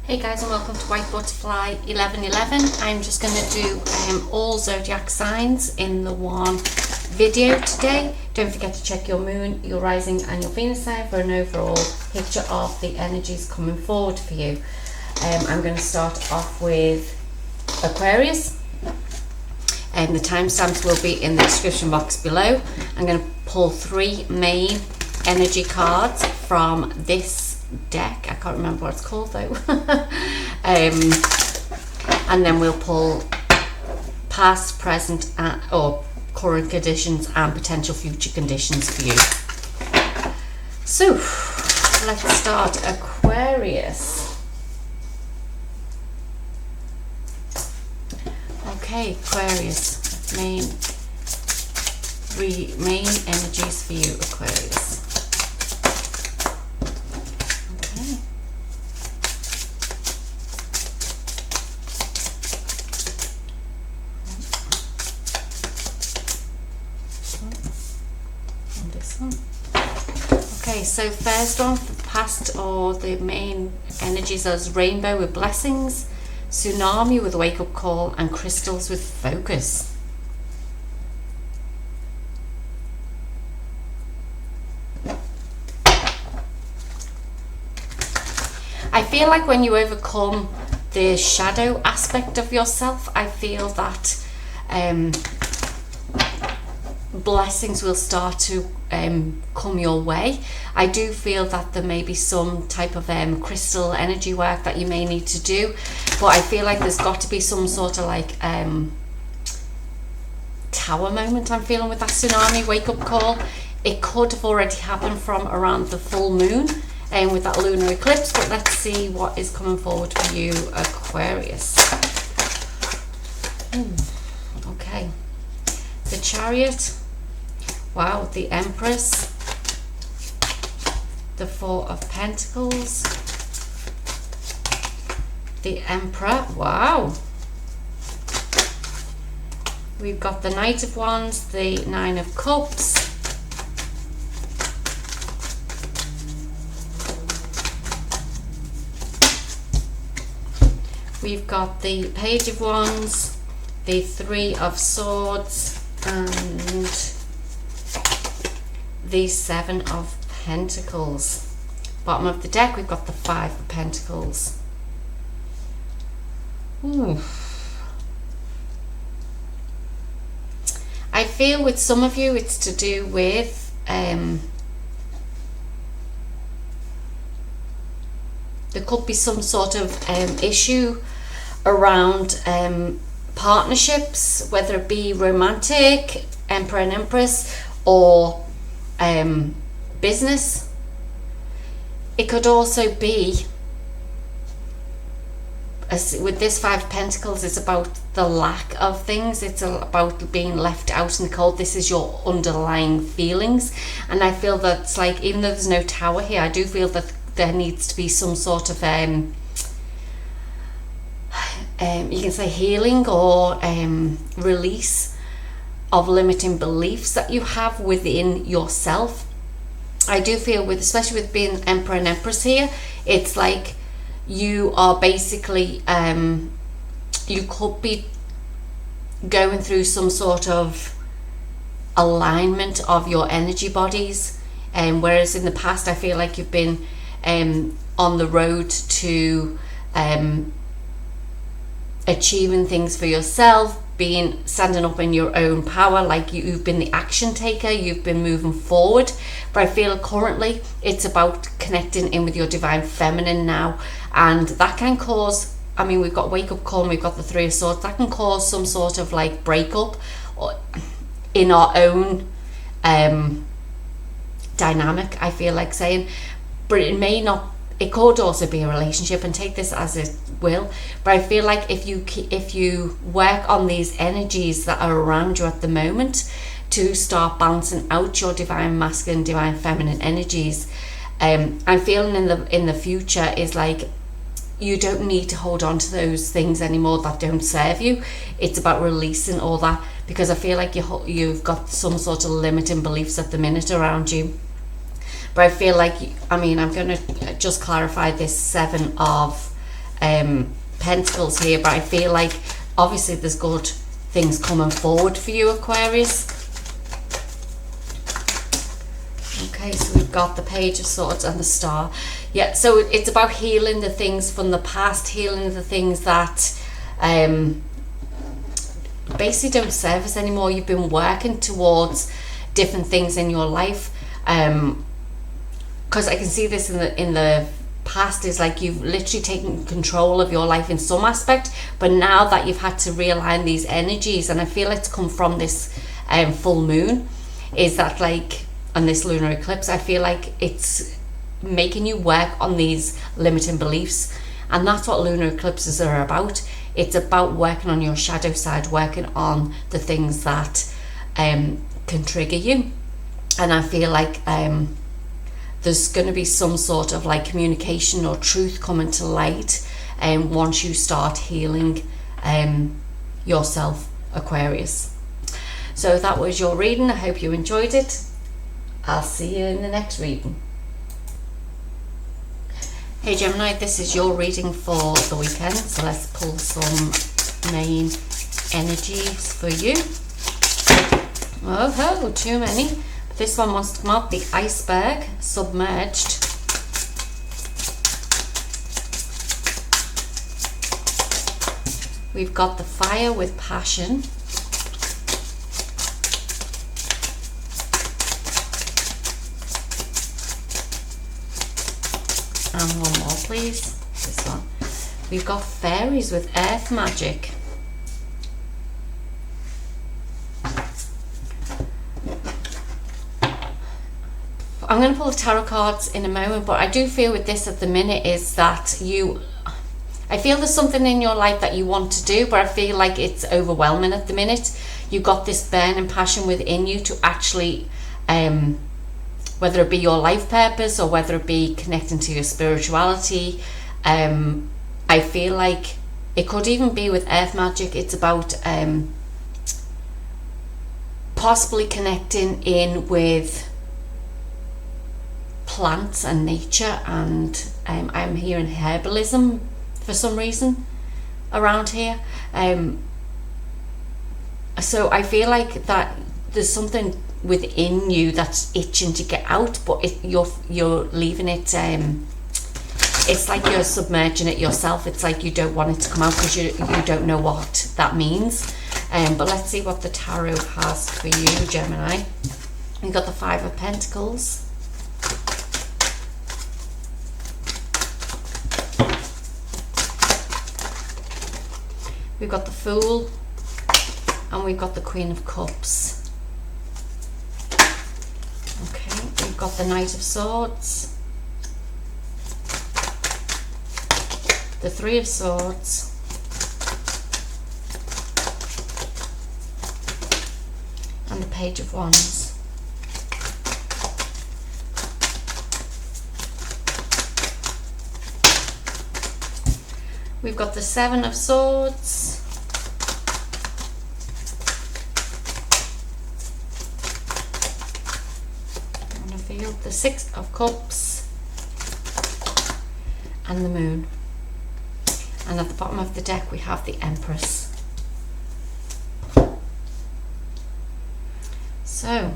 Hey guys, and welcome to White Butterfly 1111. I'm just going to do all zodiac signs in the one video today. Don't forget to check your moon, your rising and your Venus sign for an overall picture of the energies coming forward for you. I'm going to start off with Aquarius. The timestamps will be in the description box below. I'm going to pull 3 main energy cards from this deck. I can't remember what it's called though. And then we'll pull past, present, or current conditions and potential future conditions for you. So let's start Aquarius. Okay, Aquarius, main energies for you, Aquarius. Okay, so first one for the past, or the main energies, as rainbow with blessings, tsunami with wake up call, and crystals with focus. I feel like when you overcome the shadow aspect of yourself, I feel that blessings will start to come your way. I do feel that there may be some type of crystal energy work that you may need to do, but I feel like there's got to be some sort of like tower moment I'm feeling with that tsunami wake up call. It could have already happened from around the full moon and with that lunar eclipse, but let's see what is coming forward for you, Aquarius. Okay, the Chariot. Wow, the Empress, the Four of Pentacles, the Emperor, wow. We've got the Knight of Wands, the Nine of Cups, we've got the Page of Wands, the Three of Swords, and the Seven of Pentacles. Bottom of the deck, we've got the Five of Pentacles. Ooh. I feel with some of you it's to do with there could be some sort of issue around partnerships, whether it be romantic, Emperor and Empress, or business. It could also be, with this Five of Pentacles, it's about the lack of things. It's about being left out in the cold. This is your underlying feelings, and I feel that it's like, even though there's no tower here, I do feel that there needs to be some sort of you can say healing or release of limiting beliefs that you have within yourself. I do feel with, especially with being Emperor and Empress here, it's like you are basically you could be going through some sort of alignment of your energy bodies, and whereas in the past I feel like you've been on the road to achieving things for yourself, standing up in your own power, like you've been the action taker, you've been moving forward. But I feel currently it's about connecting in with your divine feminine now, and that can cause, I mean, we've got wake up call and we've got the Three of Swords. That can cause some sort of like breakup in our own dynamic, I feel like saying. But it may not, it could also be a relationship, and take this as it will, but I feel like if you work on these energies that are around you at the moment to start balancing out your divine masculine, divine feminine energies, I'm feeling in the future is like you don't need to hold on to those things anymore that don't serve you. It's about releasing all that, because I feel like you've got some sort of limiting beliefs at the minute around you. But I feel like, I mean, I'm going to just clarify this Seven of Pentacles here, but I feel like obviously there's good things coming forward for you, Aquarius. Okay, so we've got the Page of Swords and the Star. Yeah, so it's about healing the things from the past, healing the things that basically don't serve us anymore. You've been working towards different things in your life, because I can see this in the past is like you've literally taken control of your life in some aspect, but now that you've had to realign these energies, and I feel it's come from this full moon, is that like on this lunar eclipse, I feel like it's making you work on these limiting beliefs, and that's what lunar eclipses are about. It's about working on your shadow side, working on the things that can trigger you. And I feel like there's going to be some sort of like communication or truth coming to light once you start healing yourself, Aquarius. So that was your reading. I hope you enjoyed it. I'll see you in the next reading. Hey Gemini, this is your reading for the weekend, so let's pull some main energies for you. Oh, too many. This one wants to come out, the Iceberg, Submerged. We've got the Fire with Passion. And one more, please. This one. We've got Fairies with Earth Magic. I'm going to pull the tarot cards in a moment, but I do feel with this at the minute is that I feel there's something in your life that you want to do, but I feel like it's overwhelming at the minute. You've got this burning passion within you to actually, whether it be your life purpose or whether it be connecting to your spirituality, I feel like it could even be with Earth Magic. It's about possibly connecting in with plants and nature, and I'm hearing herbalism for some reason around here. So I feel like that there's something within you that's itching to get out, but you're leaving it. It's like you're submerging it yourself. It's like you don't want it to come out because you don't know what that means. But let's see what the tarot has for you, Gemini. We've got the Five of Pentacles. We've got the Fool, and we've got the Queen of Cups. Okay, we've got the Knight of Swords, the Three of Swords, and the Page of Wands. We've got the Seven of Swords, and I feel the Six of Cups, and the Moon. And at the bottom of the deck we have the Empress. So,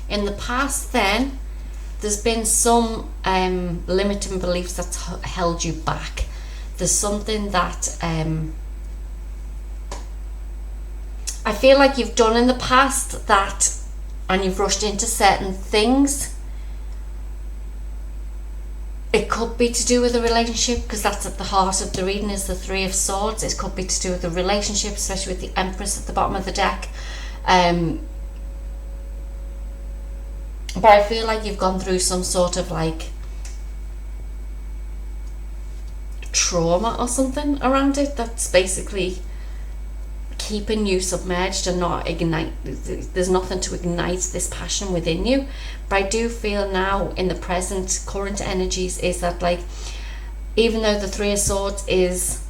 in the past then, there's been some limiting beliefs that's held you back. There's something that I feel like you've done in the past that, and you've rushed into certain things. It could be to do with a relationship, because that's at the heart of the reading is the Three of Swords. It could be to do with a relationship, especially with the Empress at the bottom of the deck. But I feel like you've gone through some sort of like trauma or something around it that's basically keeping you submerged and not ignite. There's nothing to ignite this passion within you. But I do feel now in the present current energies is that, like, even though the Three of Swords is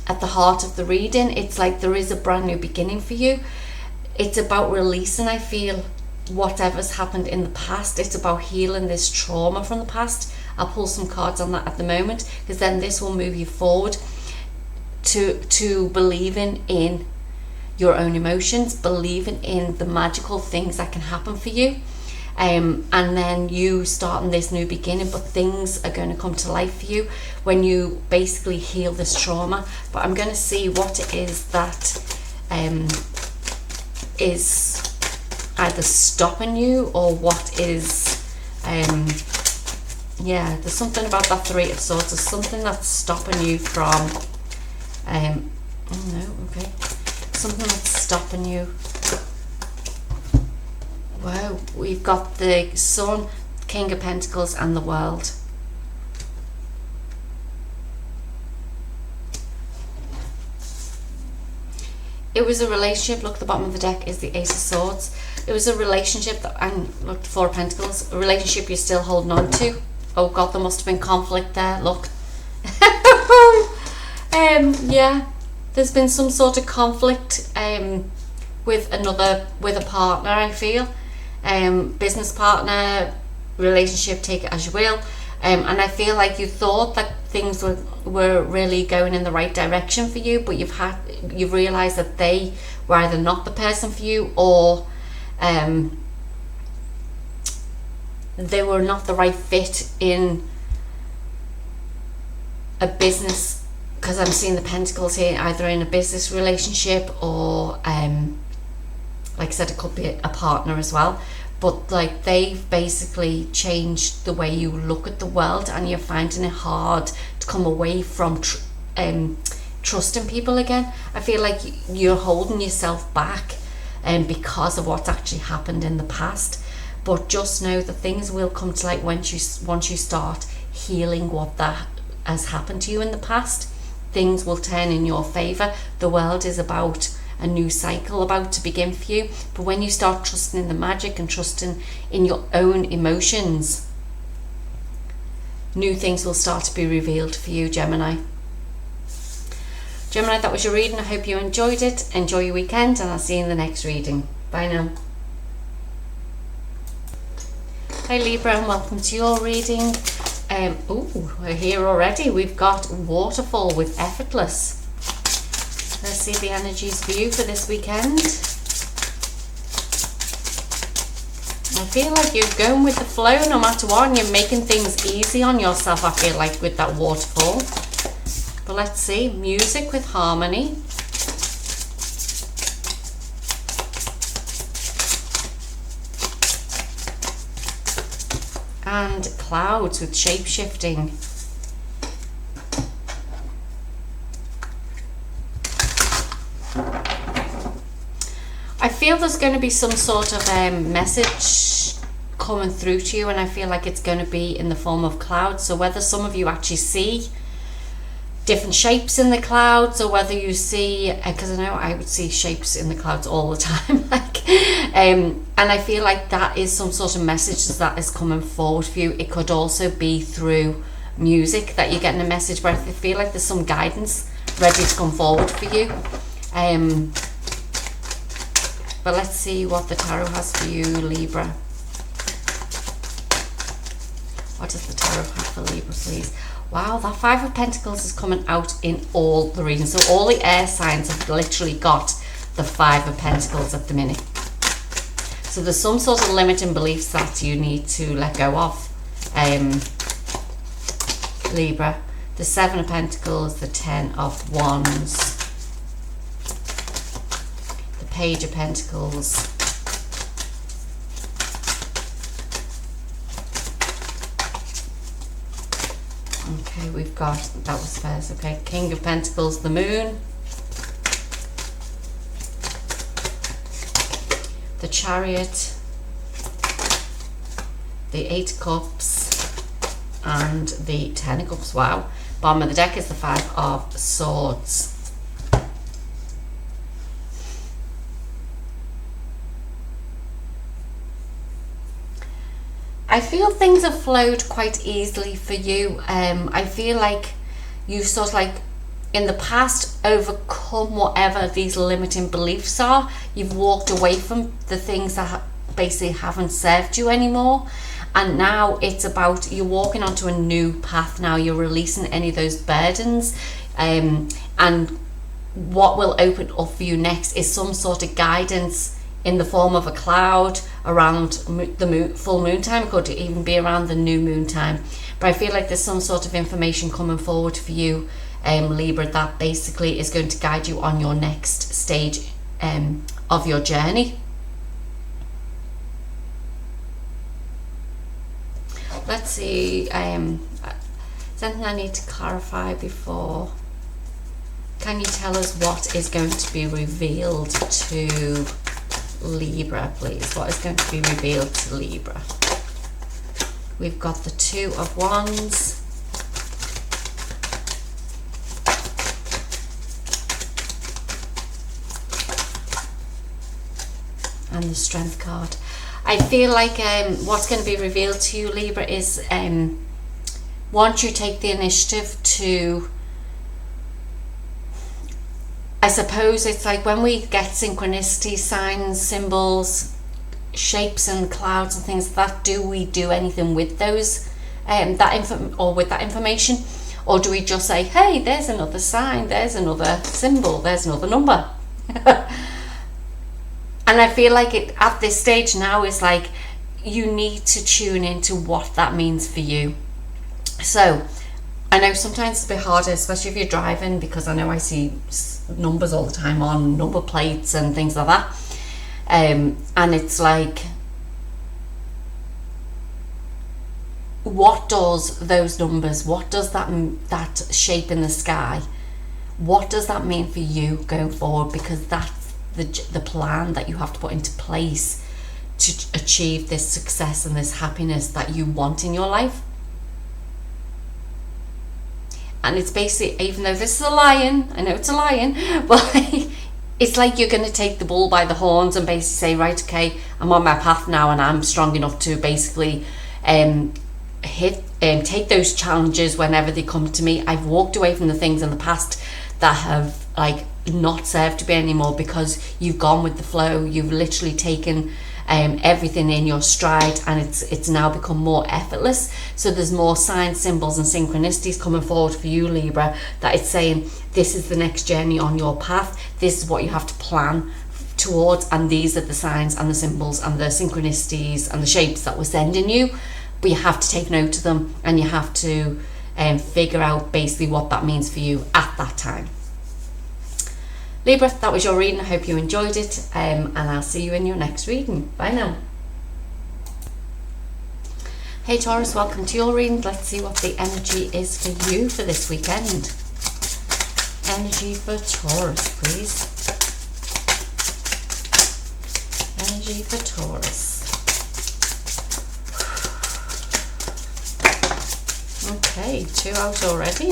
at the heart of the reading, it's like there is a brand new beginning for you. It's about releasing, I feel, whatever's happened in the past. It's about healing this trauma from the past. I'll pull some cards on that at the moment, because then this will move you forward to believing in your own emotions, believing in the magical things that can happen for you, and then you starting this new beginning. But things are going to come to life for you when you basically heal this trauma. But I'm going to see what it is that is either stopping you, or what is yeah, there's something about that Three of Swords. There's something that's stopping you from oh no, okay, something that's stopping you. Wow, we've got the Sun, King of Pentacles, and the World. It was a relationship. Look, at the bottom of the deck is the Ace of Swords. It was a relationship that, and look, Four of Pentacles, a relationship you're still holding on to. Oh God, there must have been conflict there. Look. Yeah, there's been some sort of conflict with a partner, I feel. Business partner, relationship, take it as you will. And I feel like you thought that things were really going in the right direction for you, but you've realized that they were either not the person for you, or they were not the right fit in a business, because I'm seeing the Pentacles here, either in a business relationship or like I said, it could be a partner as well. But like, they've basically changed the way you look at the world, and you're finding it hard to come away from trusting people again. I feel like you're holding yourself back because of what's actually happened in the past. But just know that things will come to light once you start healing what that has happened to you in the past. Things will turn in your favor. The World is about a new cycle about to begin for you. But when you start trusting in the magic and trusting in your own emotions, new things will start to be revealed for you, Gemini. Gemini, that was your reading. I hope you enjoyed it. Enjoy your weekend, and I'll see you in the next reading. Bye now. Hi Libra, and welcome to your reading. We're here already. We've got Waterfall with Effortless. Let's see the energies for you for this weekend. I feel like you're going with the flow no matter what, and you're making things easy on yourself, I feel like, with that waterfall. But let's see. Music with harmony. And clouds with shape-shifting. I feel there's going to be some sort of message coming through to you, and I feel like it's going to be in the form of clouds. So whether some of you actually see different shapes in the clouds, or whether you see, because I know I would see shapes in the clouds all the time, like, and I feel like that is some sort of message that is coming forward for you. It could also be through music that you're getting a message, but I feel like there's some guidance ready to come forward for you. But let's see what the tarot has for you, Libra. What does the tarot have for Libra, please? Wow, that Five of Pentacles is coming out in all the readings. So all the air signs have literally got the Five of Pentacles at the minute. So there's some sort of limiting beliefs that you need to let go of, Libra. The Seven of Pentacles, the Ten of Wands, the Page of Pentacles, okay, we've got, that was first, okay, King of Pentacles, the Moon, the Chariot, the Eight of Cups, and the Ten of Cups. Wow. Bottom of the deck is the Five of Swords. I feel things have flowed quite easily for you. I feel like you've sort of like in the past overcome whatever these limiting beliefs are. You've walked away from the things that basically haven't served you anymore. And now it's about, you're walking onto a new path now. You're releasing any of those burdens. And what will open up for you next is some sort of guidance in the form of a cloud around the full moon time. It could even be around the new moon time. But I feel like there's some sort of information coming forward for you, Libra, that basically is going to guide you on your next stage of your journey. Let's see, something I need to clarify before. Can you tell us what is going to be revealed to Libra, please? What is going to be revealed to Libra? We've got the Two of Wands. And the Strength card. I feel like what's going to be revealed to you, Libra, is once you take the initiative to, I suppose it's like when we get synchronicity, signs, symbols, shapes and clouds and things like that, do we do anything with those, with that information? Or do we just say, hey, there's another sign, there's another symbol, there's another number? And I feel like it at this stage now is like, you need to tune into what that means for you. So I know sometimes it's a bit harder, especially if you're driving, because I know I see numbers all the time on number plates and things like that. And it's like, what does those numbers, what does that shape in the sky, what does that mean for you going forward? Because that's the plan that you have to put into place to achieve this success and this happiness that you want in your life. And it's basically, even though this is a lion, I know it's a lion, but it's like you're going to take the bull by the horns and basically say, right, okay, I'm on my path now and I'm strong enough to basically take those challenges whenever they come to me. I've walked away from the things in the past that have like not served me anymore, because you've gone with the flow. You've literally taken everything in your stride, and it's now become more effortless. So there's more signs, symbols and synchronicities coming forward for you, Libra, that it's saying this is the next journey on your path, this is what you have to plan towards, and these are the signs and the symbols and the synchronicities and the shapes that we're sending you. But you have to take note of them, and you have to figure out basically what that means for you at that time. Libra, that was your reading. I hope you enjoyed it, and I'll see you in your next reading. Bye now. Hey Taurus, welcome to your reading. Let's see what the energy is for you for this weekend. Energy for Taurus, please. Energy for Taurus. Okay, 2 out already.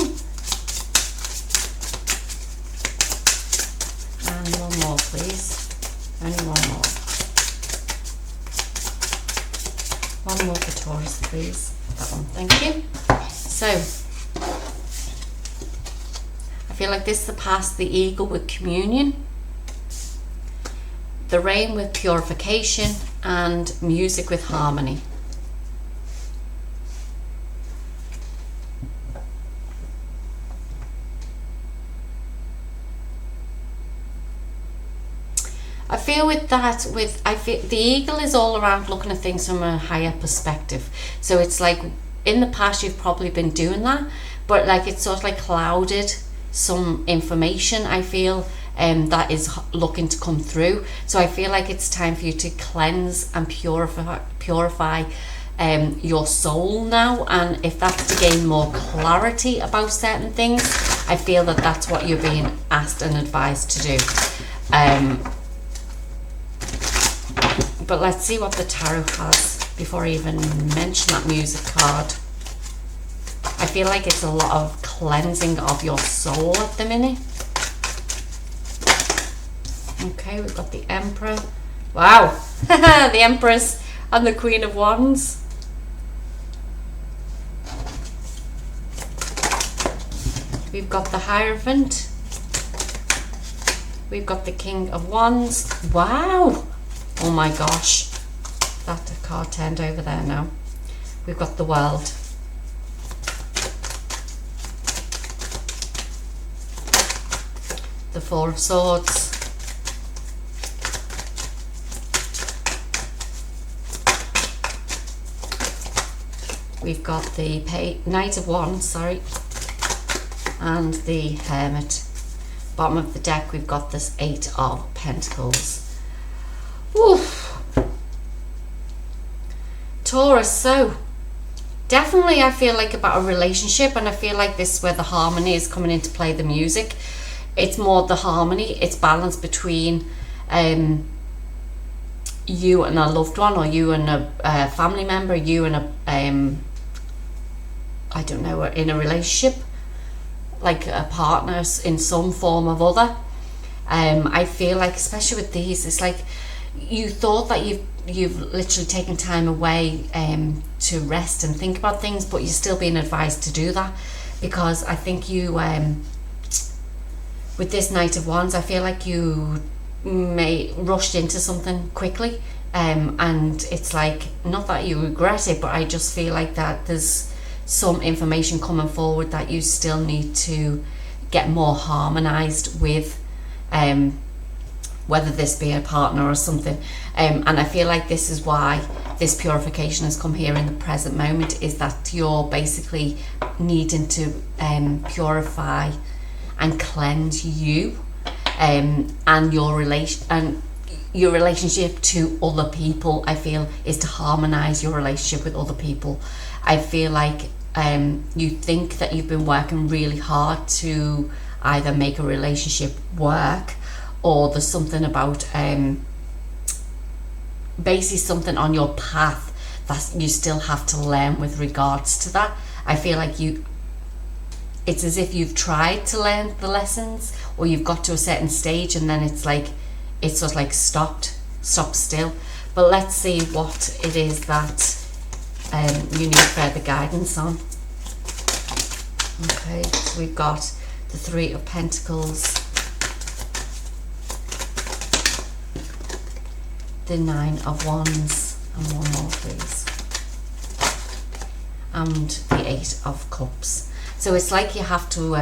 And 1 more, please. Only 1 more. 1 more for Taurus, please. That one, thank you. So, I feel like this is the past, the eagle with communion, the rain with purification, and music with harmony. I feel with that, I feel the eagle is all around looking at things from a higher perspective. So it's like in the past you've probably been doing that, but like it's sort of like clouded some information, I feel, that is looking to come through. So I feel like it's time for you to cleanse and purify your soul now. And if that's to gain more clarity about certain things, I feel that that's what you're being asked and advised to do. But let's see what the tarot has before I even mention that music card. I feel like it's a lot of cleansing of your soul at the minute. Okay, we've got the Emperor. Wow, the Empress and the Queen of Wands. We've got the Hierophant. We've got the King of Wands. Wow. Oh my gosh. that card turned over there now. We've got the World. The Four of Swords. We've got the Knight of Wands, sorry, and the Hermit. Bottom of the deck, we've got this Eight of Pentacles. Oof. Taurus, so definitely I feel like about a relationship, and I feel like this is where the harmony is coming into play, the music. It's more the harmony, it's balance between you and a loved one, or you and a family member, you and a I don't know, in a relationship, like a partner in some form of other. I feel like, especially with these, it's like you thought that you've literally taken time away to rest and think about things, but you're still being advised to do that, because I think you with this Knight of Wands, I feel like you may rushed into something quickly, and it's like, not that you regret it, but I just feel like that there's some information coming forward that you still need to get more harmonized with, whether this be a partner or something, and I feel like this is why this purification has come here in the present moment, is that you're basically needing to purify and cleanse you, and your relationship to other people. I feel is to harmonize your relationship with other people. I feel like you think that you've been working really hard to either make a relationship work, or there's something about basically something on your path that you still have to learn with regards to that. I feel like it's as if you've tried to learn the lessons, or you've got to a certain stage and then it's like, it's sort of like stop still. But let's see what it is that you need further guidance on. Okay, so we've got the Three of Pentacles, the Nine of Wands, and one more please, and the Eight of Cups. So it's like you have to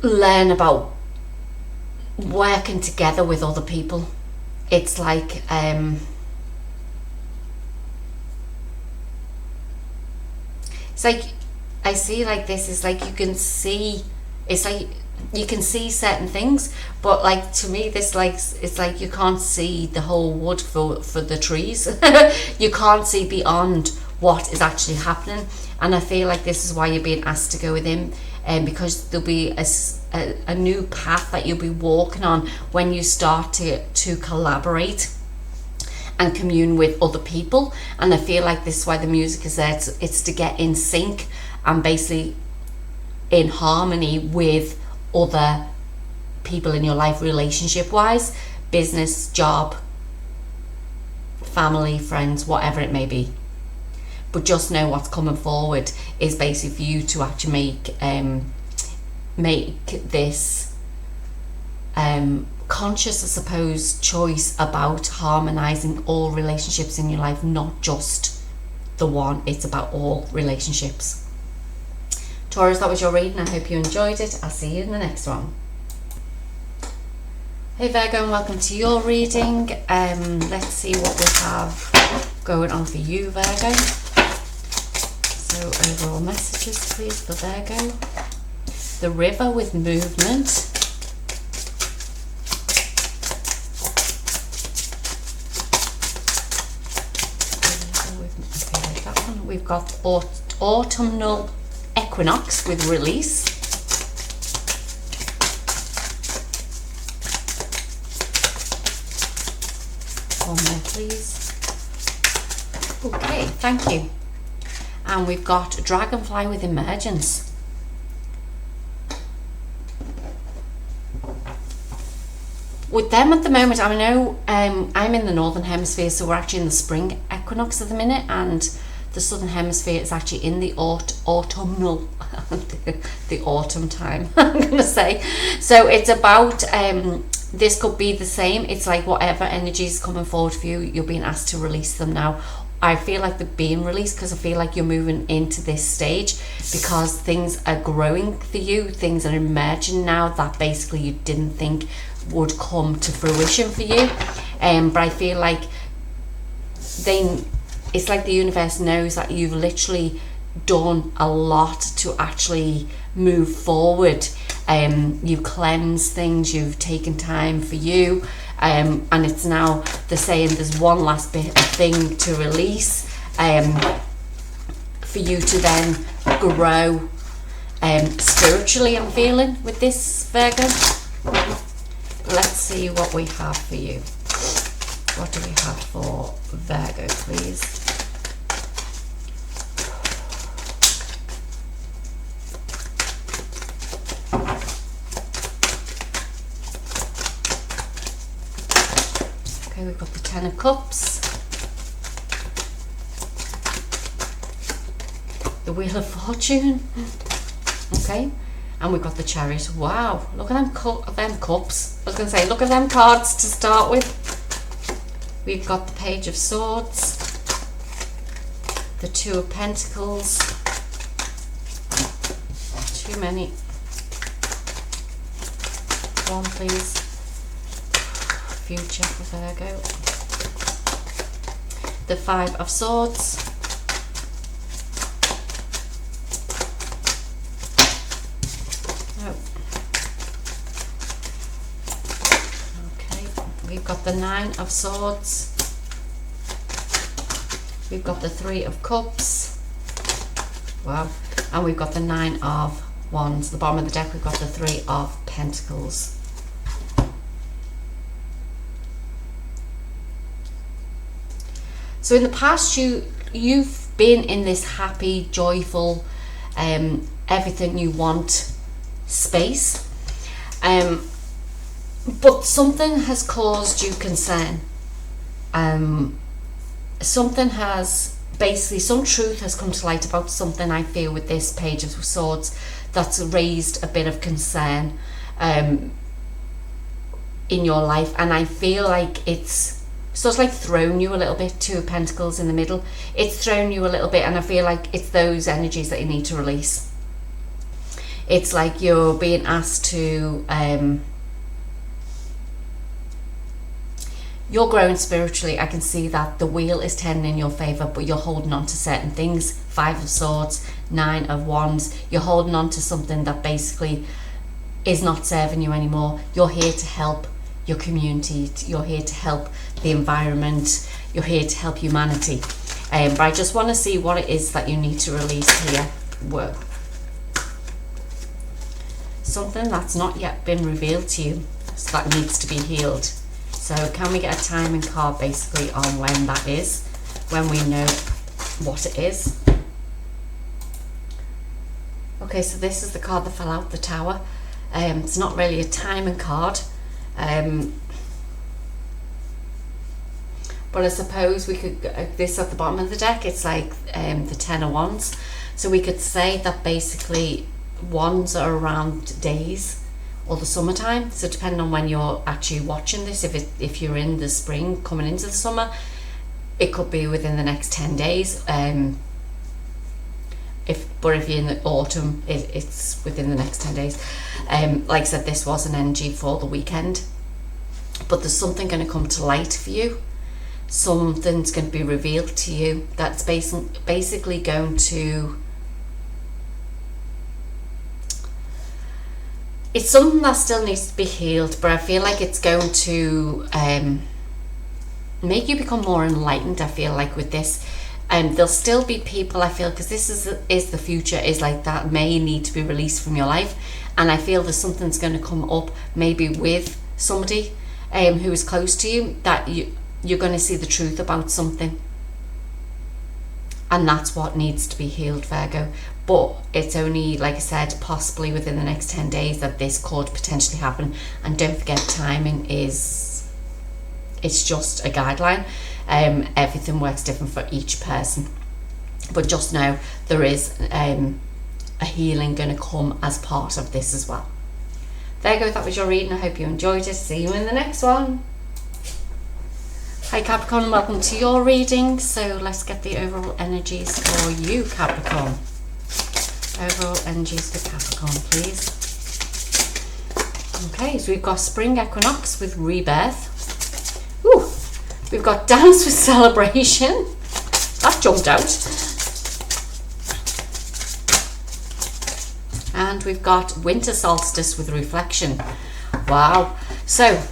learn about working together with other people. It's like I see like this is like you can see, it's like you can see certain things, but like to me this like it's like you can't see the whole wood for the trees. You can't see beyond what is actually happening, and I feel like this is why you're being asked to go with him, because there'll be a new path that you'll be walking on when you start to collaborate and commune with other people. And I feel like this is why the music is there. It's to get in sync and basically in harmony with other people in your life, relationship wise, business, job, family, friends, whatever it may be. But just know what's coming forward is basically for you to actually make this conscious, I suppose, choice about harmonizing all relationships in your life, not just the one. It's about all relationships. Taurus, that was your reading. I hope you enjoyed it. I'll see you in the next one. Hey Virgo, and welcome to your reading. Let's see what we have going on for you, Virgo. So overall messages please for Virgo. The River with movement. Okay, that one. We've got autumnal equinox with release. One more please. Okay, thank you. And we've got dragonfly with emergence. With them at the moment, I know I'm in the northern hemisphere, so we're actually in the spring equinox at the minute, and the southern hemisphere is actually in the autumnal the autumn time. I'm gonna say. So it's about This could be the same. It's like whatever energy is coming forward for you, you're being asked to release them now. I feel like they're being released because I feel like you're moving into this stage because things are growing for you. Things are emerging now that basically you didn't think would come to fruition for you. But I feel like it's like the universe knows that you've literally done a lot to actually move forward. You've cleansed things, you've taken time for you, and it's now they're saying there's one last bit of thing to release for you to then grow spiritually. I'm feeling with this, Virgo. Let's see what we have for you. What do we have for Virgo, please? Okay, we've got the Ten of Cups, the Wheel of Fortune, okay, and we've got the Chariot. Wow, look at them cups. I was going to say, look at them cards to start with. We've got the Page of Swords, the Two of Pentacles, too many, one please, future for Virgo, the Five of Swords, we've got the Nine of Swords, we've got the Three of Cups, wow, and we've got the Nine of Wands. The bottom of the deck we've got the Three of Pentacles. So in the past you've been in this happy, joyful, everything you want space, but something has caused you concern. Something has, basically some truth has come to light about something, I feel, with this Page of Swords that's raised a bit of concern in your life, and I feel like it's like thrown you a little bit. Two of Pentacles in the middle, it's thrown you a little bit, and I feel like it's those energies that you need to release. It's like you're being asked to you're growing spiritually. I can see that the wheel is turning in your favor, but you're holding on to certain things. Five of Swords, Nine of Wands, you're holding on to something that basically is not serving you anymore. You're here to help your community, you're here to help the environment, you're here to help humanity, but I just want to see what it is that you need to release here. Whoa. Something that's not yet been revealed to you, so that needs to be healed. So can we get a timing card basically on when that is, when we know what it is? Okay, so this is the card that fell out, the Tower. It's not really a timing card, but I suppose we could, this at the bottom of the deck, it's like the Ten of Wands. So we could say that basically wands are around days or the summertime. So depending on when you're actually watching this, if you're in the spring coming into the summer, it could be within the next 10 days. If you're in the autumn, it's within the next 10 days. Like I said, this was an energy for the weekend, but there's something going to come to light for you. Something's going to be revealed to you that's basically going to, it's something that still needs to be healed, but I feel like it's going to make you become more enlightened. I feel like with this, there'll still be people, I feel, because this is the future, is like that may need to be released from your life, and I feel there's something's going to come up maybe with somebody who is close to you, that you're going to see the truth about something, and that's what needs to be healed, Virgo. But it's only, like I said, possibly within the next 10 days that this could potentially happen. And don't forget, timing it's just a guideline. Everything works different for each person, but just know there is a healing going to come as part of this as well. there you go, that was your reading. I hope you enjoyed it. See you in the next one. Hi Capricorn, and welcome to your reading. So let's get the overall energies for you, Capricorn. Overall energies for Capricorn, please. Okay, so we've got spring equinox with rebirth. Ooh, we've got dance with celebration. That jumped out. And we've got winter solstice with reflection. Wow. So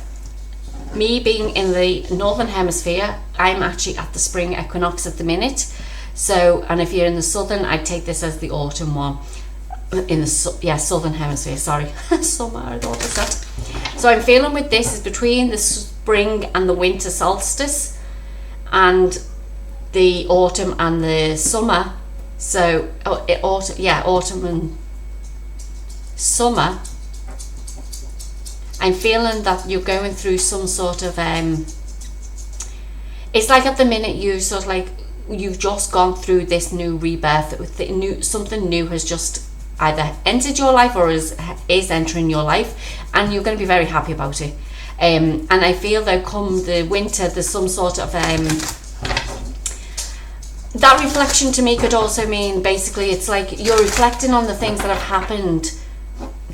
me being in the northern hemisphere, I'm actually at the spring equinox at the minute. So, and if you're in the southern, I'd take this as the autumn one. In the southern hemisphere, sorry. Summer, I thought I said. So I'm feeling with this is between the spring and the winter solstice, and the autumn and the summer. So autumn and summer. I'm feeling that you're going through some sort of it's like at the minute you sort of like you've just gone through this new rebirth with the new, something new has just either entered your life or is entering your life, and you're going to be very happy about it. And I feel though come the winter there's some sort of that reflection to me could also mean basically it's like you're reflecting on the things that have happened.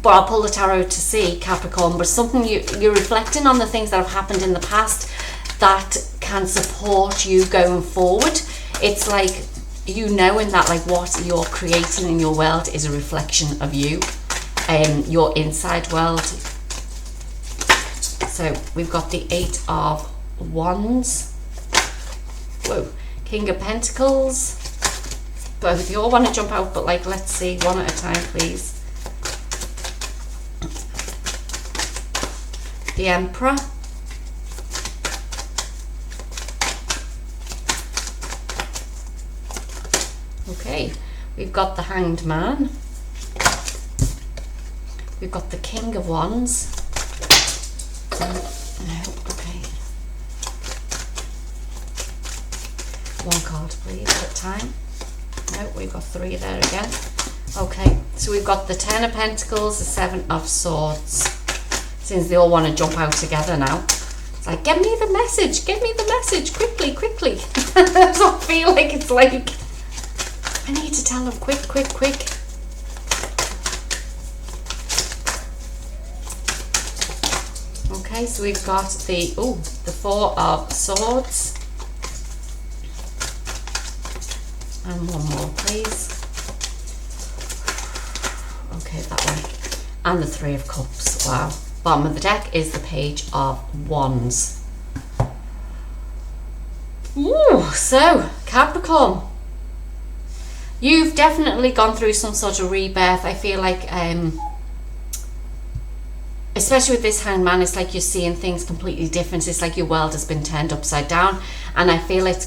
But I'll pull the tarot to see, Capricorn, but something you're reflecting on the things that have happened in the past that can support you going forward. It's like you knowing that like what you're creating in your world is a reflection of you and your inside world. So we've got the 8 of Wands. Whoa. King of Pentacles. Both of you all want to jump out, but like let's see one at a time, please. The Emperor. Okay, we've got the Hanged Man. We've got the King of Wands. No, okay. One card please at a time. No, we've got 3 there again. Okay, so we've got the 10 of Pentacles, the 7 of Swords. Since they all want to jump out together now. It's like, get me the message, quickly, quickly. So I feel like it's like, I need to tell them quick. Okay, so we've got the 4 of Swords. And one more, please. Okay, that one. And the 3 of Cups, wow. Bottom of the deck is the Page of Wands. Ooh, so Capricorn, you've definitely gone through some sort of rebirth. I feel like especially with this Hanged Man, it's like you're seeing things completely different. It's like your world has been turned upside down, and I feel it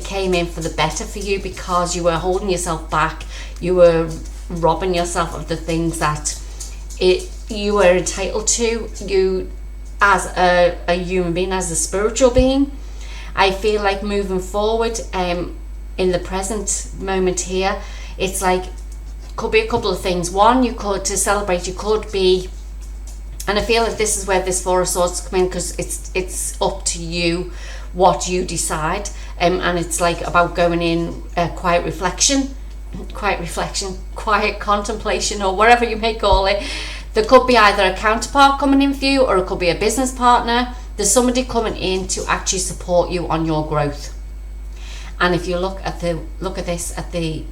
came in for the better for you because you were holding yourself back. You were robbing yourself of the things that you were entitled to, you as a human being, as a spiritual being. I feel like moving forward in the present moment here, it's like could be a couple of things. One, you could, to celebrate, you could be, and I feel like this is where this 4 of Swords come in, because it's up to you what you decide, and it's like about going in quiet reflection, quiet contemplation, or whatever you may call it. There could be either a counterpart coming in for you, or it could be a business partner. There's somebody coming in to actually support you on your growth. And if you look at this at the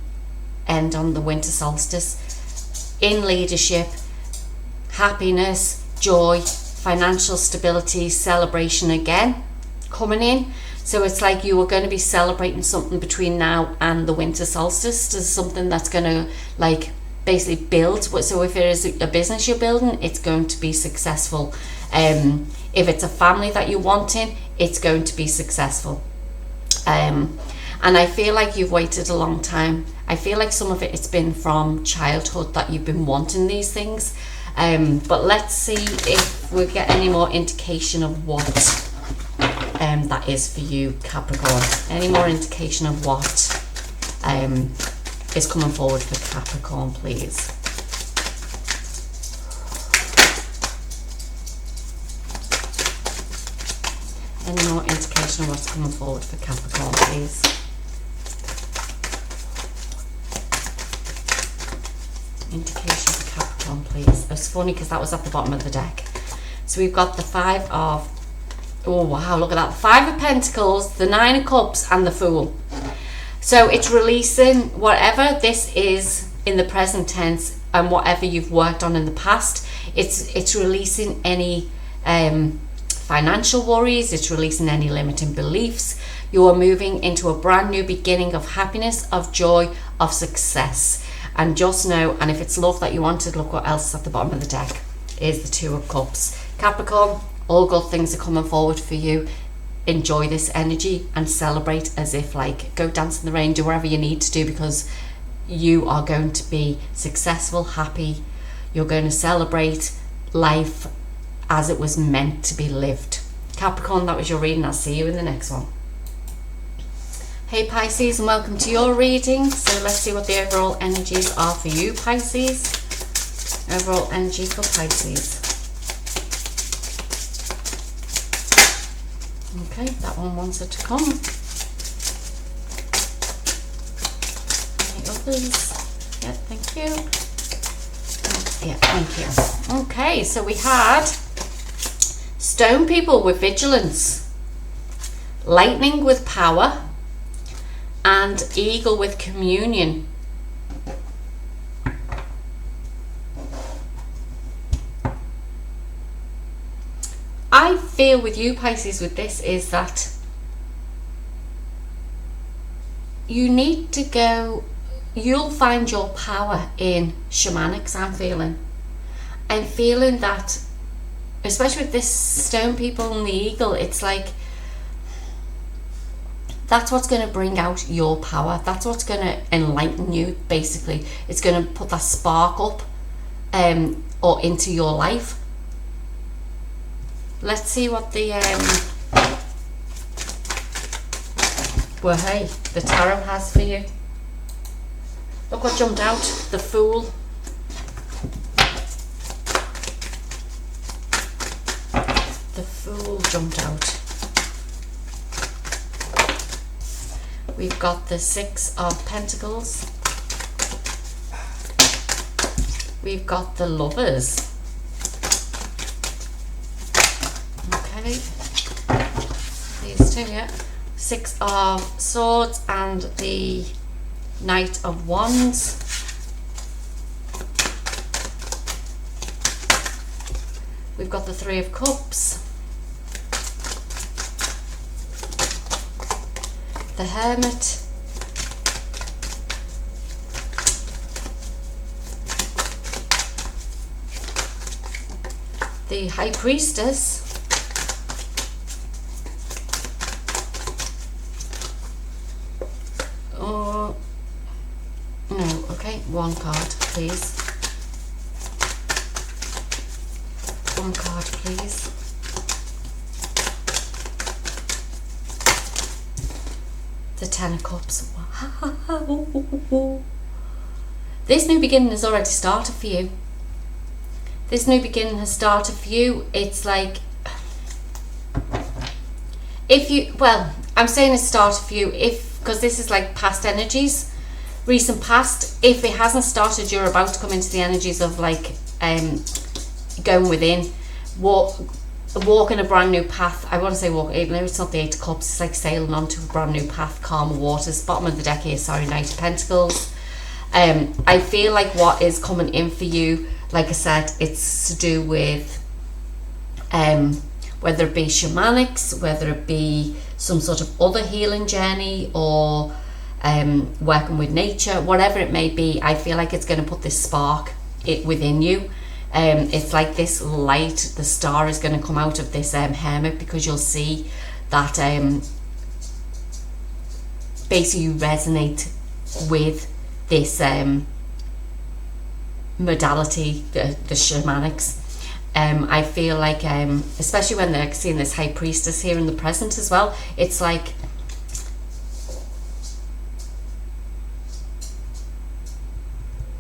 end on the winter solstice, in leadership, happiness, joy, financial stability, celebration again coming in. So it's like you are going to be celebrating something between now and the winter solstice. There's something that's going to like basically build. So if it is a business you're building, it's going to be successful. If it's a family that you're wanting, it's going to be successful. And I feel like you've waited a long time. I feel like some of it's been from childhood that you've been wanting these things. But let's see if we get any more indication of what that is for you, Capricorn. Any more indication of what is coming forward for Capricorn, please. Any more indication of what's coming forward for Capricorn, please? Indication for Capricorn, please. It's funny because that was at the bottom of the deck. So we've got the Five of... Oh, wow, look at that. 5 of Pentacles, the 9 of Cups, and the Fool. So it's releasing whatever this is in the present tense and whatever you've worked on in the past. It's releasing any financial worries. It's releasing any limiting beliefs. You are moving into a brand new beginning of happiness, of joy, of success. And just know, and if it's love that you wanted, look what else is at the bottom of the deck. Is the 2 of Cups. Capricorn, all good things are coming forward for you. Enjoy this energy and celebrate as if, like, go dance in the rain, do whatever you need to do, because you are going to be successful, happy. You're going to celebrate life as it was meant to be lived. Capricorn, that was your reading. I'll see you in the next one. Hey Pisces, and welcome to your reading. So let's see what the overall energies are for you, Pisces. Overall energy for Pisces. Okay, that one wants it to come. Any others? Yeah, thank you. Yeah, thank you. Okay, so we had Stone people with vigilance, Lightning with power, and Eagle with communion. I feel with you, Pisces, with this is that you need to go, you'll find your power in shamanics. I'm feeling that, especially with this Stone people and the Eagle, it's like that's what's going to bring out your power. That's what's going to enlighten you, basically. It's going to put that spark up or into your life. Let's see what the the tarot has for you. Look what jumped out. The Fool. The Fool jumped out. We've got the 6 of Pentacles. We've got the Lovers. Okay. These two, yeah. 6 of Swords and the Knight of Wands. We've got the 3 of Cups. The Hermit. The High Priestess. Oh, no, okay, one card, please. One card, please. The 10 of Cups. This new beginning has already started for you. This new beginning has started for you. It's like, if you, well, I'm saying it's started for you because this is like past energies, recent past. If it hasn't started, you're about to come into the energies of like going within, walking a brand new path. I want to say walk, it's not the 8 of Cups, it's like sailing onto a brand new path, calmer waters. Bottom of the deck here, sorry, Knight of Pentacles. I feel like what is coming in for you, like I said, it's to do with whether it be shamanics, whether it be some sort of other healing journey, or working with nature, whatever it may be. I feel like it's going to put this spark within you. It's like this light, the star is going to come out of this hermit, because you'll see that basically you resonate with this modality, the shamanics. I feel like especially when they're seeing this High Priestess here in the present as well, it's like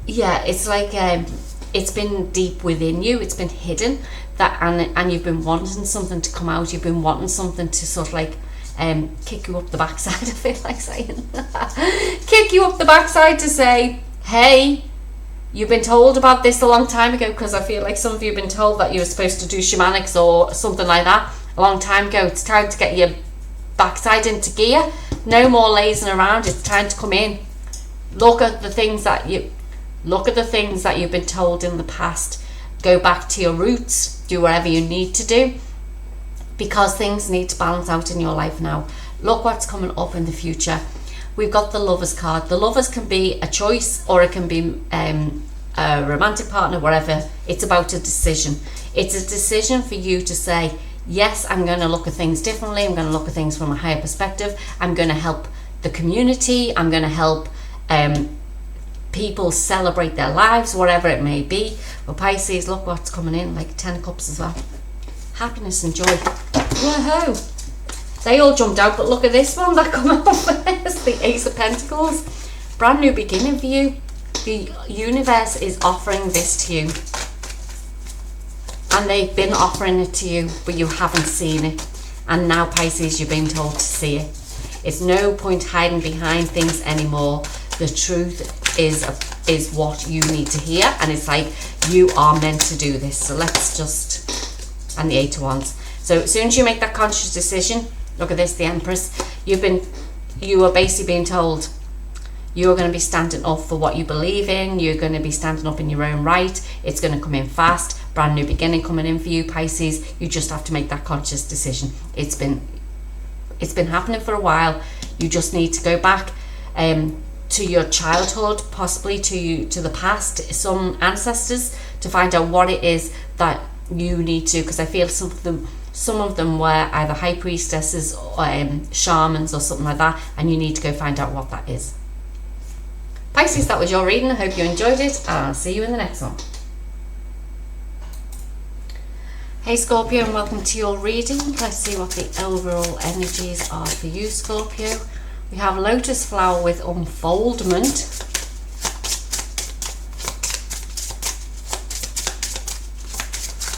it's like it's been deep within you, it's been hidden, that, and you've been wanting something to come out, you've been wanting something to sort of like kick you up the backside, I feel like saying. Kick you up the backside to say, hey, you've been told about this a long time ago, because I feel like some of you have been told that you were supposed to do shamanics or something like that a long time ago. It's time to get your backside into gear. No more lazing around. It's time to come in. Look at the things that you've been told in the past. Go back to your roots. Do whatever you need to do, because things need to balance out in your life now. Look what's coming up in the future. We've got the Lovers card. The Lovers can be a choice, or it can be a romantic partner, whatever. It's about a decision. It's a decision for you to say, yes, I'm going to look at things differently. I'm going to look at things from a higher perspective. I'm going to help the community. I'm going to help people celebrate their lives, whatever it may be. For Pisces, look what's coming in, like 10 of Cups as well. Happiness and joy. Woohoo! They all jumped out, but look at this one that come out first, the Ace of Pentacles. Brand new beginning for you. The universe is offering this to you. And they've been offering it to you, but you haven't seen it. And now, Pisces, you're being told to see it. It's no point hiding behind things anymore. The truth is what you need to hear. And it's like, you are meant to do this. So let's just... And the Eight of Wands. So as soon as you make that conscious decision, look at this, the Empress. You are basically being told you're going to be standing up for what you believe in. You're going to be standing up in your own right. It's going to come in fast. Brand new beginning coming in for you, Pisces. You just have to make that conscious decision. It's been happening for a while. You just need to go back to your childhood, possibly to the past, some ancestors, to find out what it is that you need to, because I feel some of them were either high priestesses or shamans or something like that, and you need to go find out what that is. Pisces, that was your reading. I hope you enjoyed it, and I'll see you in the next one. Hey Scorpio, and welcome to your reading. Let's see what the overall energies are for you, Scorpio. We have Lotus Flower with Unfoldment. Let's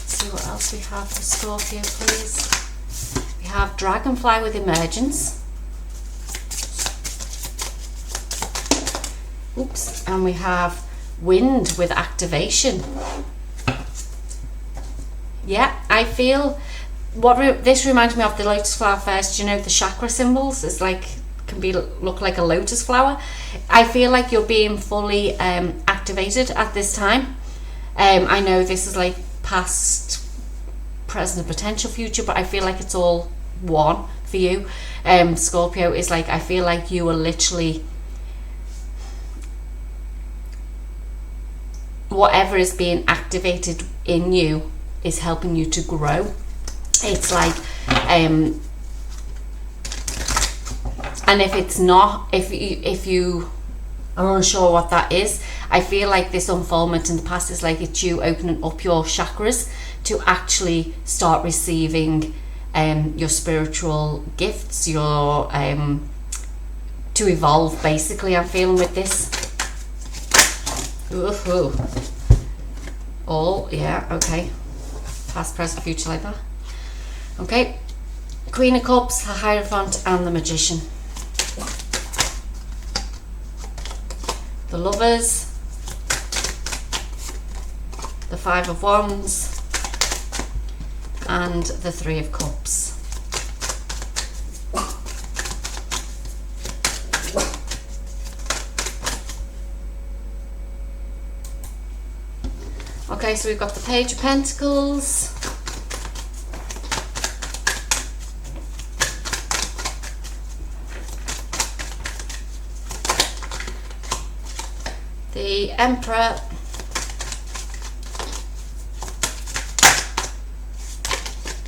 see what else we have for Scorpio, please. We have Dragonfly with Emergence. Oops, and we have Wind with Activation. Yeah, I feel this reminds me of the lotus flower first. You know, the chakra symbols is like look like a lotus flower. I feel like you're being fully activated at this time. I know this is like past, present, potential, future, but I feel like it's all one for you. Scorpio is like, I feel like you are literally, whatever is being activated in you is helping you to grow. It's like and if it's not, if you are unsure what that is, I feel like this unfoldment in the past is like it's you opening up your chakras to actually start receiving your spiritual gifts, your to evolve, basically. I'm feeling with this. Ooh. Oh yeah, okay. Past, present, future, like that. Okay. Queen of Cups, the Hierophant, and the Magician. The Lovers, the Five of Wands, and the Three of Cups. Okay, so we've got the Page of Pentacles, the Emperor,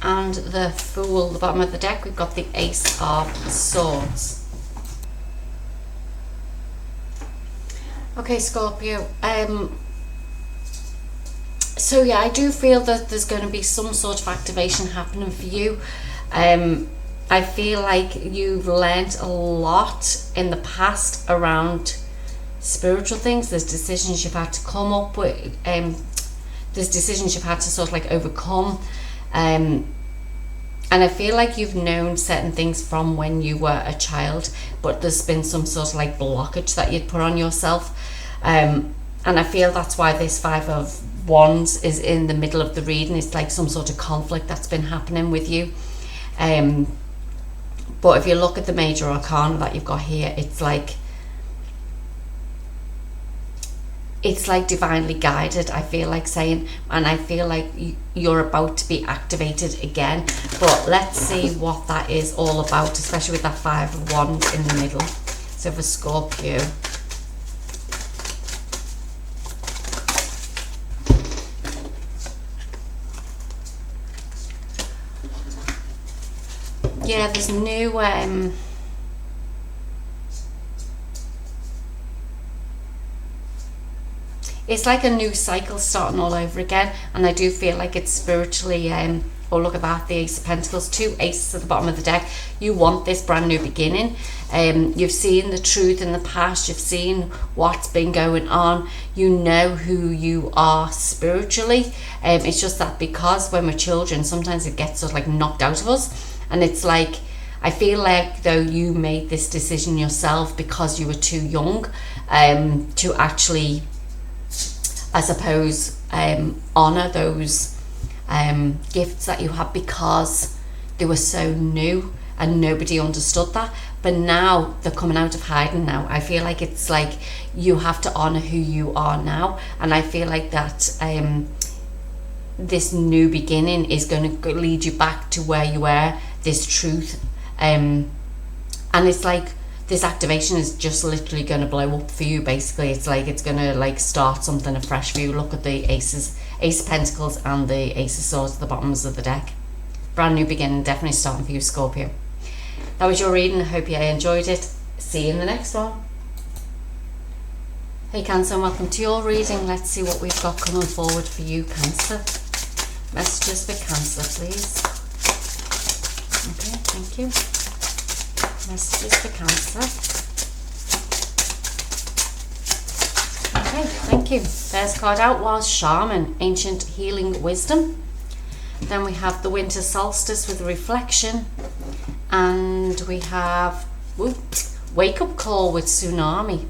and the Fool. The bottom of the deck, we've got the Ace of Swords. Okay, Scorpio. So yeah, I do feel that there's going to be some sort of activation happening for you. I feel like you've learned a lot in the past around spiritual things. There's decisions you've had to come up with, there's decisions you've had to sort of like overcome, and I feel like you've known certain things from when you were a child, but there's been some sort of like blockage that you'd put on yourself, and I feel that's why this Five of Wands is in the middle of the reading. It's like some sort of conflict that's been happening with you, but if you look at the major arcana that you've got here, it's like divinely guided, I feel like saying, and I feel like you're about to be activated again. But let's see what that is all about, especially with that Five of Wands in the middle. So for Scorpio, yeah, there's new it's like a new cycle starting all over again, and I do feel like it's spiritually oh, look at that, the Ace of Pentacles, 2 aces at the bottom of the deck. You want this brand new beginning. You've seen the truth in the past, you've seen what's been going on, you know who you are spiritually. It's just that because when we're children, sometimes it gets sort of like knocked out of us, and it's like, I feel like though you made this decision yourself because you were too young to actually, I suppose, honour those gifts that you had, because they were so new and nobody understood that. But now they're coming out of hiding now. I feel like it's like you have to honour who you are now, and I feel like that this new beginning is going to lead you back to where you were, this truth, and it's like this activation is just literally going to blow up for you. Basically, it's like it's going to like start something afresh for you. Look at the Ace of Pentacles and the Ace of Swords at the bottoms of the deck. Brand new beginning, definitely starting for you, Scorpio. That was your reading. I hope you enjoyed it. See you in the next one. Hey Cancer, and welcome to your reading. Let's see what we've got coming forward for you, Cancer. Messages for Cancer, please. Okay, thank you. Messages for Cancer. Okay, thank you. First card out was Shaman, Ancient Healing Wisdom. Then we have the Winter Solstice with Reflection. And we have Wake Up Call with Tsunami.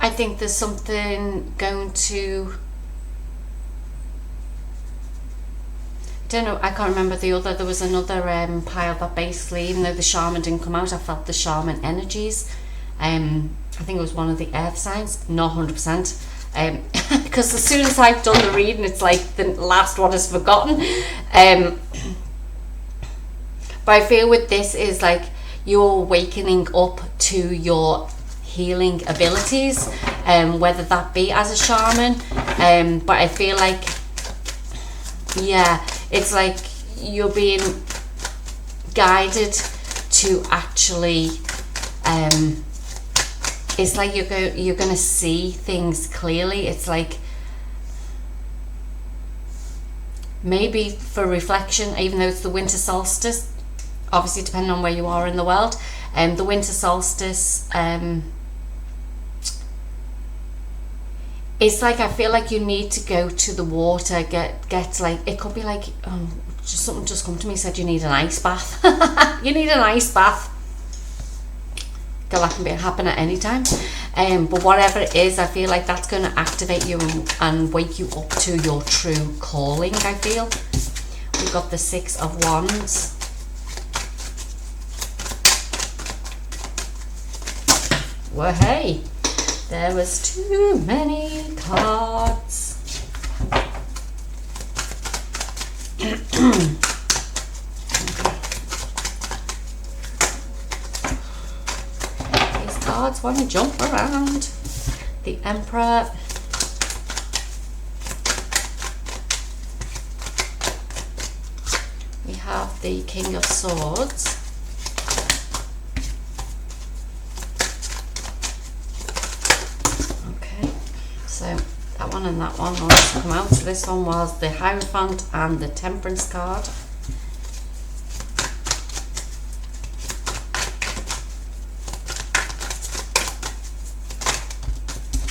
I think there's something going to, I don't know, I can't remember the other, there was another pile that basically, even though the shaman didn't come out, I felt the shaman energies. I think it was one of the earth signs, not 100%, because as soon as I've done the reading, it's like the last one is forgotten. But I feel with this is like you're wakening up to your healing abilities, whether that be as a shaman, but I feel like, yeah, it's like you're being guided to actually, it's like you're going to see things clearly. It's like maybe for reflection, even though it's the winter solstice, obviously depending on where you are in the world, the winter solstice, it's like I feel like you need to go to the water, get like, it could be like, just something just come to me, said you need an ice bath. You need an ice bath. That can happen at any time, but whatever it is, I feel like that's going to activate you and wake you up to your true calling. I feel we've got the Six of Wands. Well, hey, there was too many cards. Cards want to jump around. The Emperor. We have the King of Swords. Okay, so that one and that one will come out. So this one was the Hierophant and the Temperance card.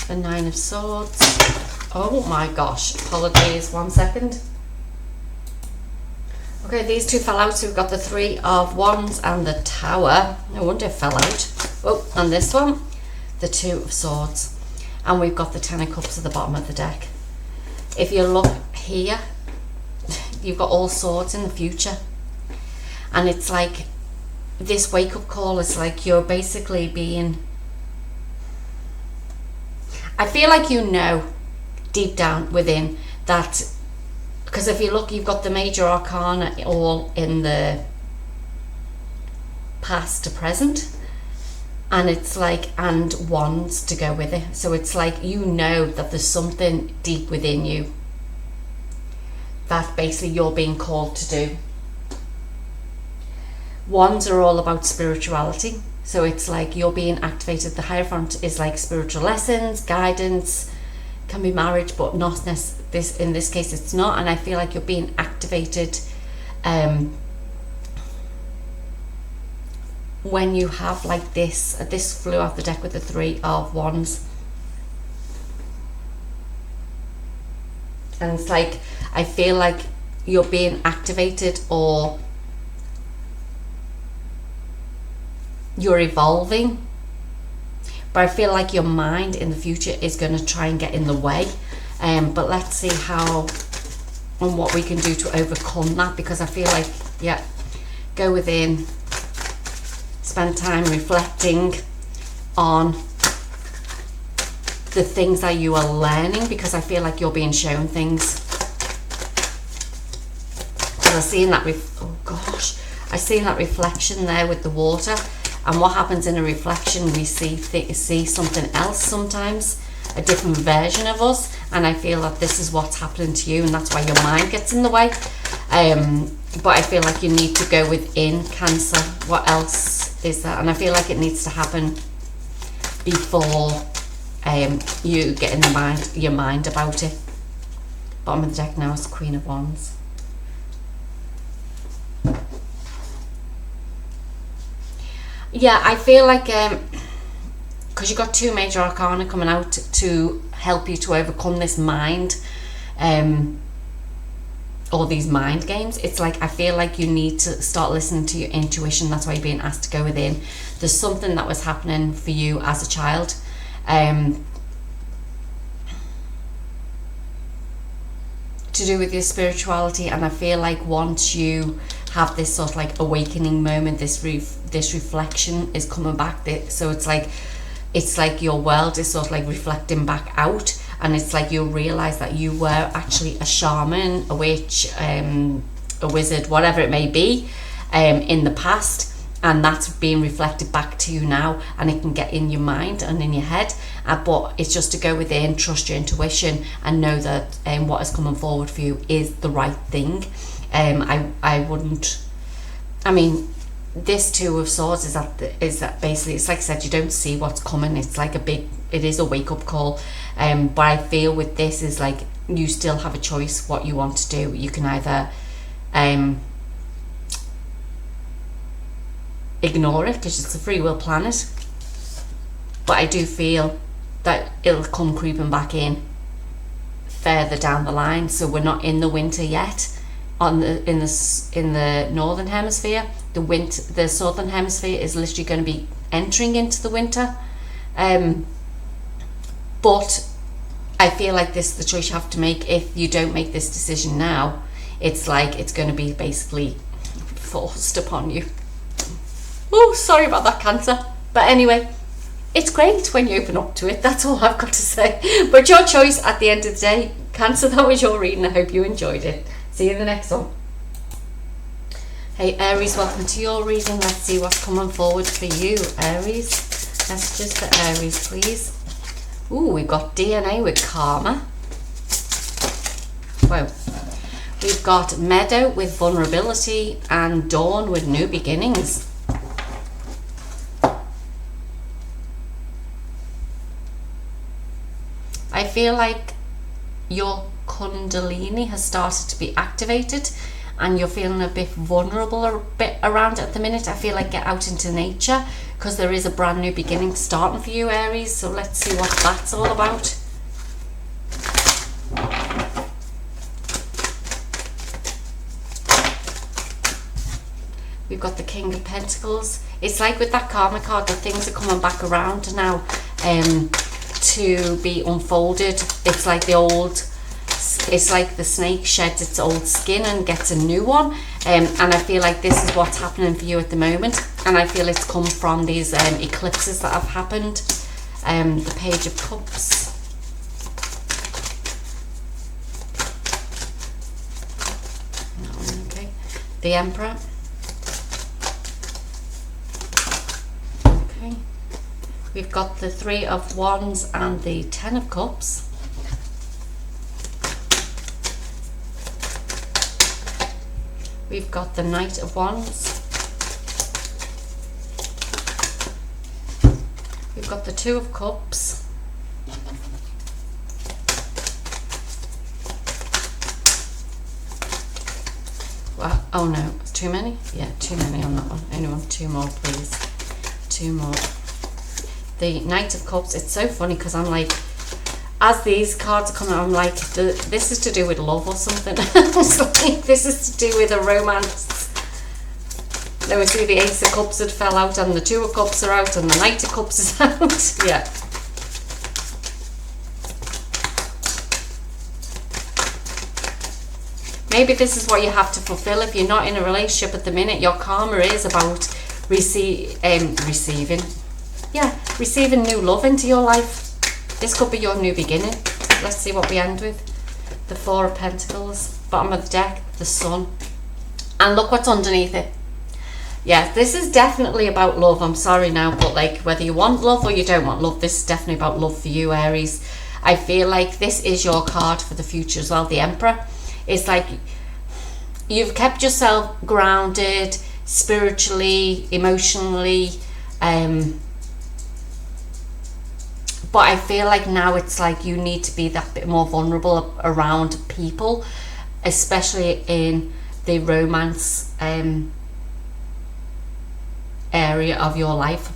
the Nine of Swords. Oh my gosh, apologies, 1 second. Okay, these two fell out, so we've got the Three of Wands and the Tower. No wonder it fell out. Oh, and this one, the Two of Swords. And we've got the Ten of Cups at the bottom of the deck. If you look here, you've got all swords in the future. And it's like, this wake-up call is like you're basically being... I feel like you know, deep down within, that... Because if you look, you've got the major arcana all in the past to present. And it's like, and wands to go with it. So it's like, you know that there's something deep within you that basically you're being called to do. Wands are all about spirituality. So it's like you're being activated. The Hierophant is like spiritual lessons, guidance, can be marriage, but not this. In this case, it's not. And I feel like you're being activated when you have like this. This flew off the deck with the Three of Wands, and it's like I feel like you're being activated, or you're evolving. But I feel like your mind in the future is going to try and get in the way. But let's see how and what we can do to overcome that, because I feel like, yeah, go within, spend time reflecting on the things that you are learning, because I feel like you're being shown things. Because I seen that I seen that reflection there with the water. And what happens in a reflection, we see something else sometimes, a different version of us. And I feel that this is what's happening to you, and that's why your mind gets in the way. But I feel like you need to go within, Cancer. What else is that? And I feel like it needs to happen before you get in your mind about it. Bottom of the deck now is Queen of Wands. Yeah, I feel like because you've got two major arcana coming out to help you to overcome this mind, all these mind games. It's like I feel like you need to start listening to your intuition. That's why you're being asked to go within. There's something that was happening for you as a child, to do with your spirituality, and I feel like once you have this sort of like awakening moment, this reflection is coming back. So it's like your world is sort of like reflecting back out, and it's like you'll realize that you were actually a shaman, a witch, a wizard, whatever it may be, in the past, and that's being reflected back to you now, and it can get in your mind and in your head, but it's just to go within, trust your intuition, and know that what is coming forward for you is the right thing. I wouldn't, I mean, this Two of Swords is that basically, it's like I said, you don't see what's coming. It's like it is a wake-up call, but I feel with this is like you still have a choice what you want to do. You can either ignore it, because it's a free will planet, but I do feel that it'll come creeping back in further down the line. So we're not in the winter yet in the northern hemisphere. The southern hemisphere is literally going to be entering into the winter, but I feel like this is the choice you have to make. If you don't make this decision now, it's like it's going to be basically forced upon you. Oh, sorry about that, Cancer. But anyway, it's great when you open up to it. That's all I've got to say. But your choice at the end of the day, Cancer. That was your reading. I hope you enjoyed it. See you in the next one. Hey Aries, welcome to your reading. Let's see what's coming forward for you, Aries. Messages for Aries, please. Ooh, we've got DNA with Karma. Whoa. We've got Meadow with Vulnerability and Dawn with New Beginnings. I feel like your Kundalini has started to be activated, and you're feeling a bit vulnerable, a bit around at the minute. I feel like get out into nature, because there is a brand new beginning starting for you, Aries. So let's see what that's all about. We've got the King of Pentacles. It's like with that Karma card that things are coming back around now to be unfolded. It's like it's like the snake sheds its old skin and gets a new one. And I feel like this is what's happening for you at the moment. And I feel it's come from these eclipses that have happened. The Page of Cups. Okay. The Emperor. Okay. We've got the Three of Wands and the Ten of Cups. We've got the Knight of Wands. We've got the Two of Cups. Well, oh no, too many? Yeah, too many on that one. I only want two more, please. Two more. The Knight of Cups. It's so funny because I'm like, as these cards are coming, I'm like, this is to do with love or something. It's like, this is to do with a romance. Then we see the Ace of Cups that fell out, and the Two of Cups are out, and the Knight of Cups is out. Yeah. Maybe this is what you have to fulfill if you're not in a relationship at the minute. Your karma is about receiving new love into your life. This could be your new beginning. Let's see what we end with. The Four of Pentacles. Bottom of the deck, the Sun. And look what's underneath it. Yeah, this is definitely about love. I'm sorry now, but like whether you want love or you don't want love, this is definitely about love for you, Aries. I feel like this is your card for the future as well, the Emperor. It's like you've kept yourself grounded spiritually, emotionally, but I feel like now it's like you need to be that bit more vulnerable around people, especially in the romance area of your life.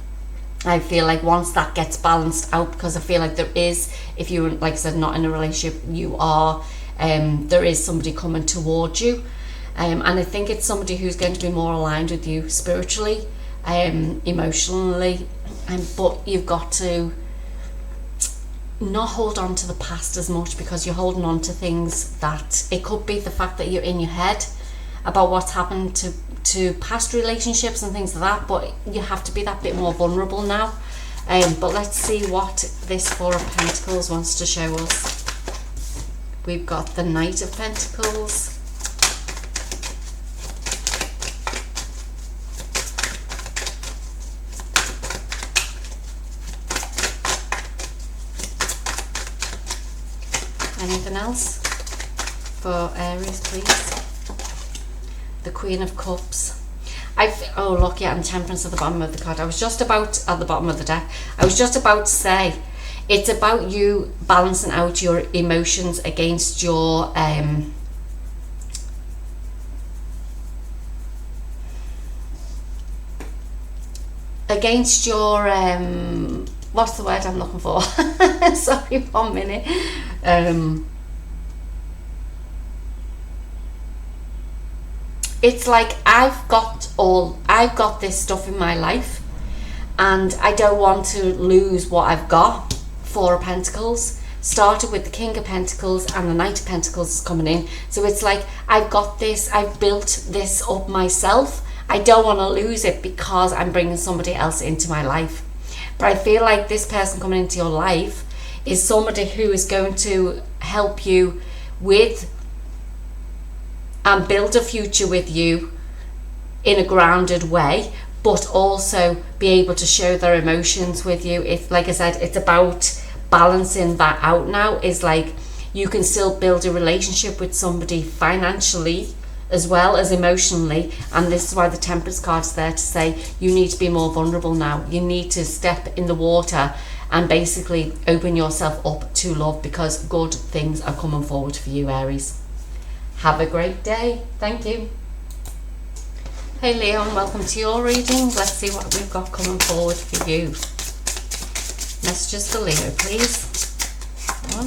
I feel like once that gets balanced out, because I feel like there is, if you're, like I said, not in a relationship, you are, there is somebody coming towards you. And I think it's somebody who's going to be more aligned with you spiritually, emotionally, but you've got to not hold on to the past as much, because you're holding on to things that, it could be the fact that you're in your head about what's happened to past relationships and things like that, but you have to be that bit more vulnerable now. But let's see what this Four of Pentacles wants to show us. We've got the Knight of Pentacles. Anything else for Aries, please? The Queen of Cups. Oh look, yeah, and Temperance at the bottom of the card. I was just about, at the bottom of the deck, I was just about to say, it's about you balancing out your emotions against your what's the word I'm looking for? Sorry, 1 minute. It's like I've got this stuff in my life, and I don't want to lose what I've got. Four of Pentacles started with the King of Pentacles, and the Knight of Pentacles is coming in. So it's like I've got this, I've built this up myself. I don't want to lose it because I'm bringing somebody else into my life. But I feel like this person coming into your life is somebody who is going to help you with and build a future with you in a grounded way, but also be able to show their emotions with you. If, like I said, it's about balancing that out now. Is like you can still build a relationship with somebody financially as well as emotionally, and this is why the Temperance card's there to say you need to be more vulnerable now. You need to step in the water and basically open yourself up to love, because good things are coming forward for you, Aries. Have a great day. Thank you. Hey Leo, and welcome to your reading. Let's see what we've got coming forward for you. Messages for Leo, please. Come on.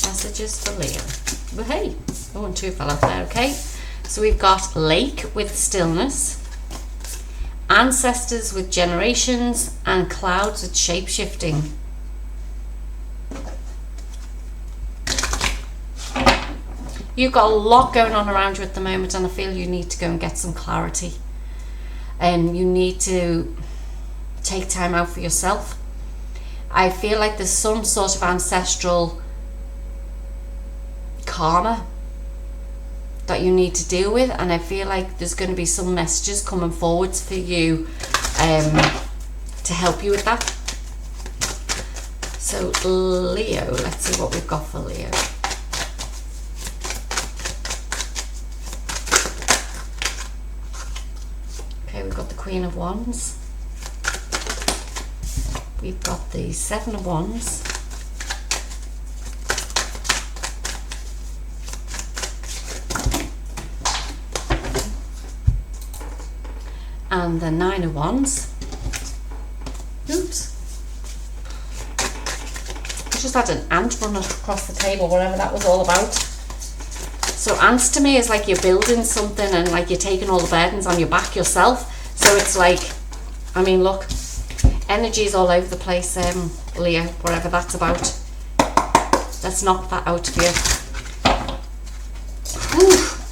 Messages for Leo. Well, hey, oh, and two fell out there, okay. So we've got lake with stillness, ancestors with generations, and clouds with shape-shifting. You've got a lot going on around you at the moment, and I feel you need to go and get some clarity. And you need to take time out for yourself. I feel like there's some sort of ancestral karma that you need to deal with, and I feel like there's going to be some messages coming forwards for you to help you with that. So Leo, let's see what we've got for Leo. Okay, we've got the Queen of Wands. We've got the Seven of Wands. And the Nine of Wands. Oops. I just had an ant run across the table, whatever that was all about. So ants to me is like you're building something and like you're taking all the burdens on your back yourself. So it's like, I mean, look, energy's all over the place, Leo, whatever that's about. Let's knock that out for you.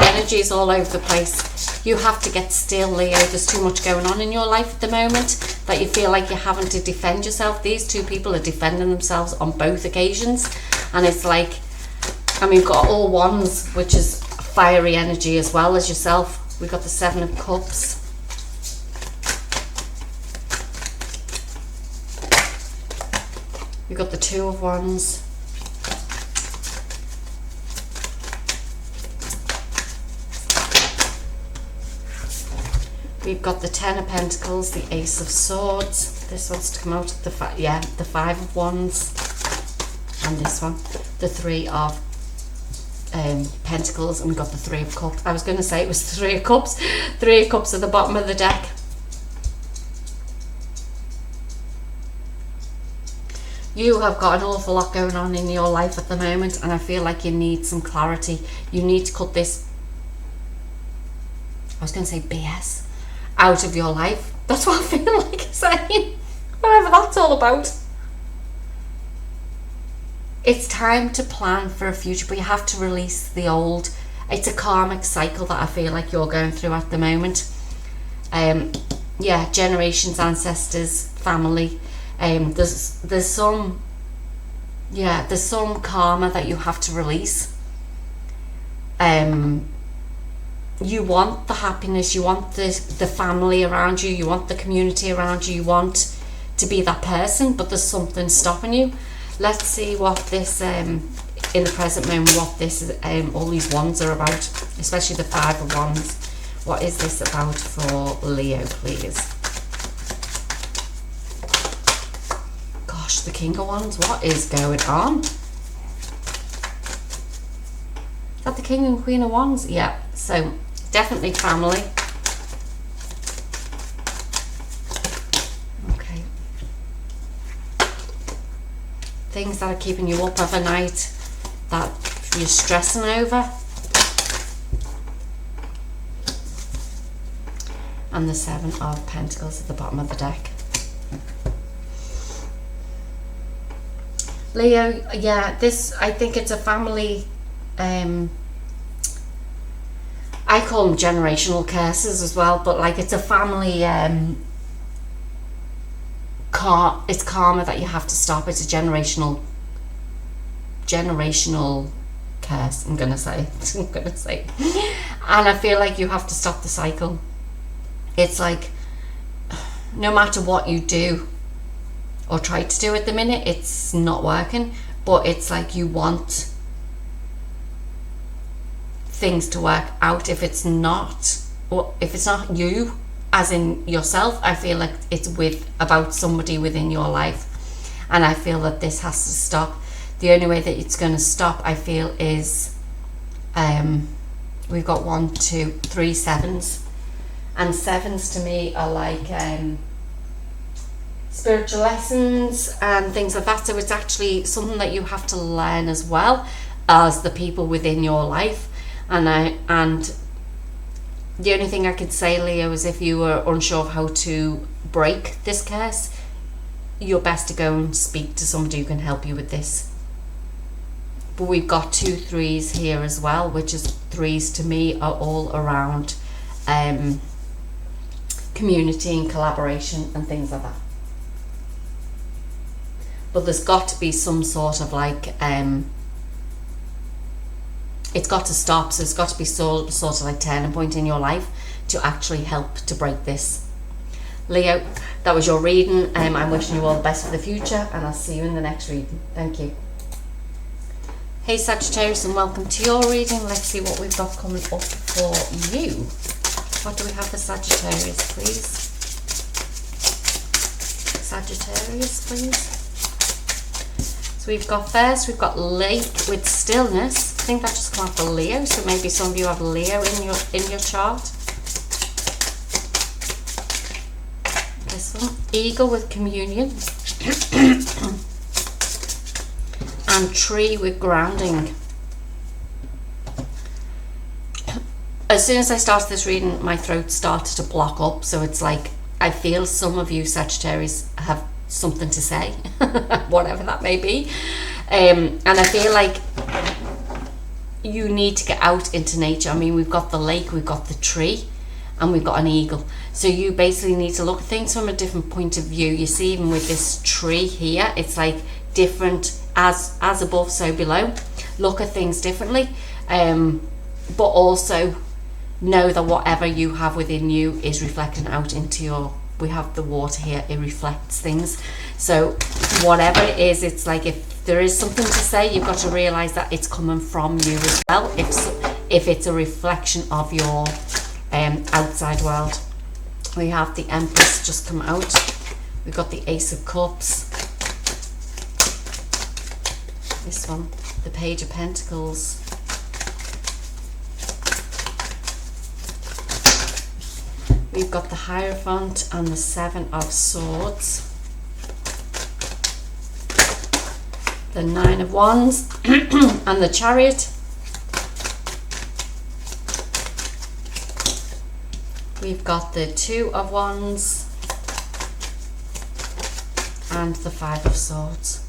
Energy's all over the place. You have to get still, Leo. There's too much going on in your life at the moment that you feel like you're having to defend yourself. These two people are defending themselves on both occasions. And it's like, I mean, we've got all wands, which is fiery energy as well as yourself. We've got the Seven of Cups. We've got the Two of Wands. We've got the Ten of Pentacles, the Ace of Swords. This one's to come out of the Five of Wands. And this one, the Three of Pentacles, and we've got the Three of Cups. I was going to say it was Three of Cups. Three of Cups at the bottom of the deck. You have got an awful lot going on in your life at the moment, and I feel like you need some clarity. You need to cut this, I was going to say BS, out of your life. That's what I feel like saying. Whatever that's all about. It's time to plan for a future, but you have to release the old. It's a karmic cycle that I feel like you're going through at the moment. Yeah, generations, ancestors, family. There's some karma that you have to release. You want the happiness, you want the family around you, you want the community around you, you want to be that person, but there's something stopping you. Let's see what this in the present moment, what this is, all these wands are about, especially the Five of Wands. What is this about for Leo, please? Gosh, the King of Wands, what is going on? Is that the King and Queen of Wands? Yeah, so definitely family. Okay. Things that are keeping you up overnight that you're stressing over. And the Seven of Pentacles at the bottom of the deck. Leo, yeah, this, I think it's a family, I call them generational curses as well, but like it's a family, it's karma that you have to stop. It's a generational curse, I'm gonna say. And I feel like you have to stop the cycle. It's like, no matter what you do or try to do at the minute, it's not working, but it's like you want things to work out. If it's not, or if it's not you as in yourself, I feel like it's about somebody within your life, and I feel that this has to stop. The only way that it's going to stop, I feel, is we've got 1, 2, 3 sevens. And sevens to me are like spiritual lessons and things like that. So it's actually something that you have to learn as well as the people within your life. And the only thing I could say, Leo, is if you were unsure of how to break this curse, you're best to go and speak to somebody who can help you with this. But we've got 2 3s here as well, which is 3s to me are all around community and collaboration and things like that. But there's got to be some sort of like it's got to stop. So it's got to be sort of like turning point in your life to actually help to break this. Leo, that was your reading. I'm wishing you all the best for the future, and I'll see you in the next reading. Thank you. Hey Sagittarius, and welcome to your reading. Let's see what we've got coming up for you. What do we have for Sagittarius, please? Sagittarius, please. So we've got first, we've got lake with stillness. I think that just come out for Leo, so maybe some of you have Leo in your chart. This one, eagle with communion. And tree with grounding. As soon as I started this reading, my throat started to block up, so it's like I feel some of you Sagittarius have something to say, whatever that may be, and I feel like you need to get out into nature. I mean, we've got the lake, we've got the tree, and we've got an eagle, so you basically need to look at things from a different point of view. You see, even with this tree here, it's like different, as above so below. Look at things differently, but also know that whatever you have within you is reflecting out into your, we have the water here, it reflects things. So whatever it is, it's like if there is something to say, you've got to realize that it's coming from you as well, if it's a reflection of your outside world. We have the Empress just come out. We've got the Ace of Cups. This one, the Page of Pentacles. We've got the Hierophant and the Seven of Swords. The Nine of Wands and the Chariot. We've got the Two of Wands and the Five of Swords.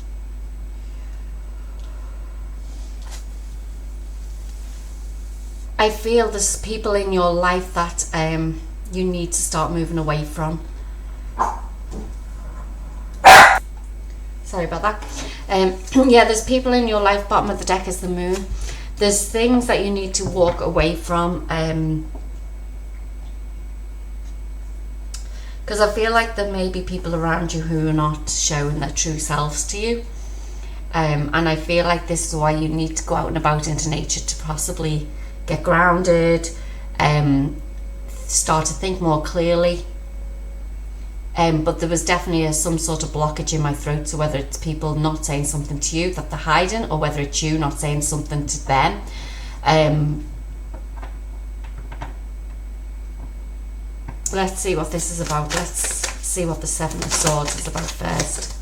I feel there's people in your life that you need to start moving away from. Sorry about that. Yeah, there's people in your life. Bottom of the deck is the Moon. There's things that you need to walk away from. Because I feel like there may be people around you who are not showing their true selves to you. And I feel like this is why you need to go out and about into nature to possibly get grounded, start to think more clearly. But there was definitely some sort of blockage in my throat, so whether it's people not saying something to you that they're hiding, or whether it's you not saying something to them. Let's see what this is about. Let's see what the Seven of Swords is about first.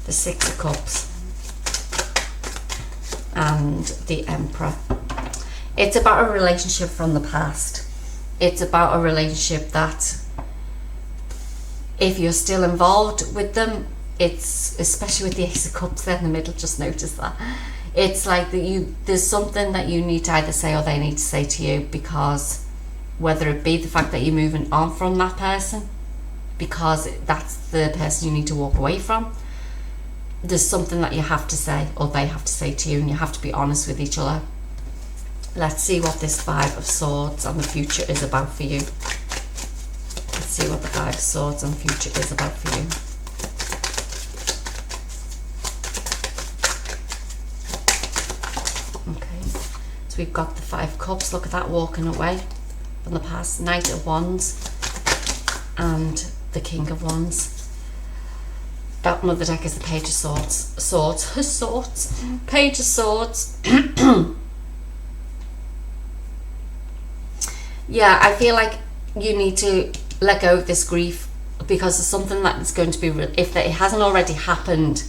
The Six of Cups and the Emperor. It's about a relationship from the past. It's about a relationship that, if you're still involved with them, it's, especially with the Ace of Cups there in the middle, just notice that. It's like that there's something that you need to either say or they need to say to you, because whether it be the fact that you're moving on from that person, because that's the person you need to walk away from, there's something that you have to say or they have to say to you, and you have to be honest with each other. Let's see what this Five of Swords and the future is about for you. Let's see what the Five of Swords and future is about for you. Okay, so we've got the Five of Cups. Look at that, walking away from the past. Knight of Wands and the King of Wands. Bottom of the deck is the Page of Swords. Page of Swords. Yeah, I feel like you need to let go of this grief, because it's something that's going to be if it hasn't already happened,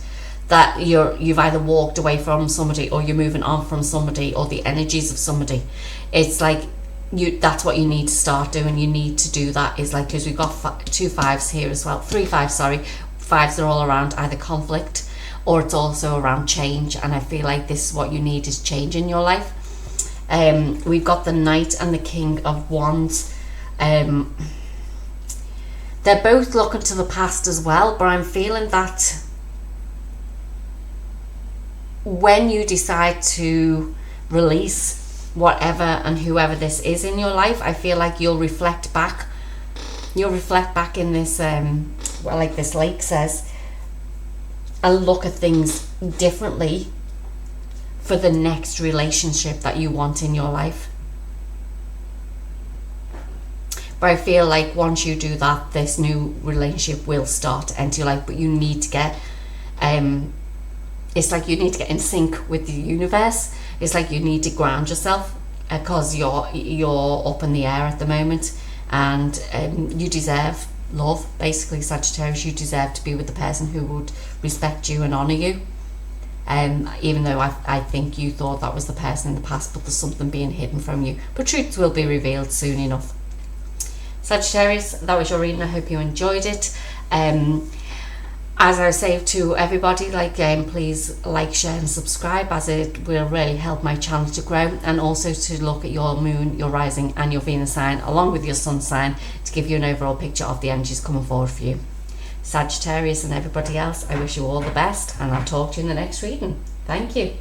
that you've either walked away from somebody, or you're moving on from somebody, or the energies of somebody. It's like that's what you need to start doing. You need to do that. Is like, because we've got 2 5s here as well, 3 5s, sorry. 5s are all around either conflict, or it's also around change, and I feel like this is what you need, is change in your life. We've got the Knight and the King of Wands. They're both looking to the past as well, but I'm feeling that when you decide to release whatever and whoever this is in your life, I feel like you'll reflect back in this well, like this lake says, and look at things differently for the next relationship that you want in your life. But I feel like once you do that, this new relationship will start to enter your life. But you need to get it's like you need to get in sync with the universe. It's like you need to ground yourself, because you're up in the air at the moment, and you deserve love. Basically, Sagittarius, you deserve to be with the person who would respect you and honour you. Even though I think you thought that was the person in the past, but there's something being hidden from you. But truth will be revealed soon enough. Sagittarius, that was your reading. I hope you enjoyed it. As I say to everybody, please like, share and subscribe, as it will really help my channel to grow, and also to look at your moon, your rising and your Venus sign along with your sun sign, to give you an overall picture of the energies coming forward for you. Sagittarius and everybody else, I wish you all the best, and I'll talk to you in the next reading. Thank you.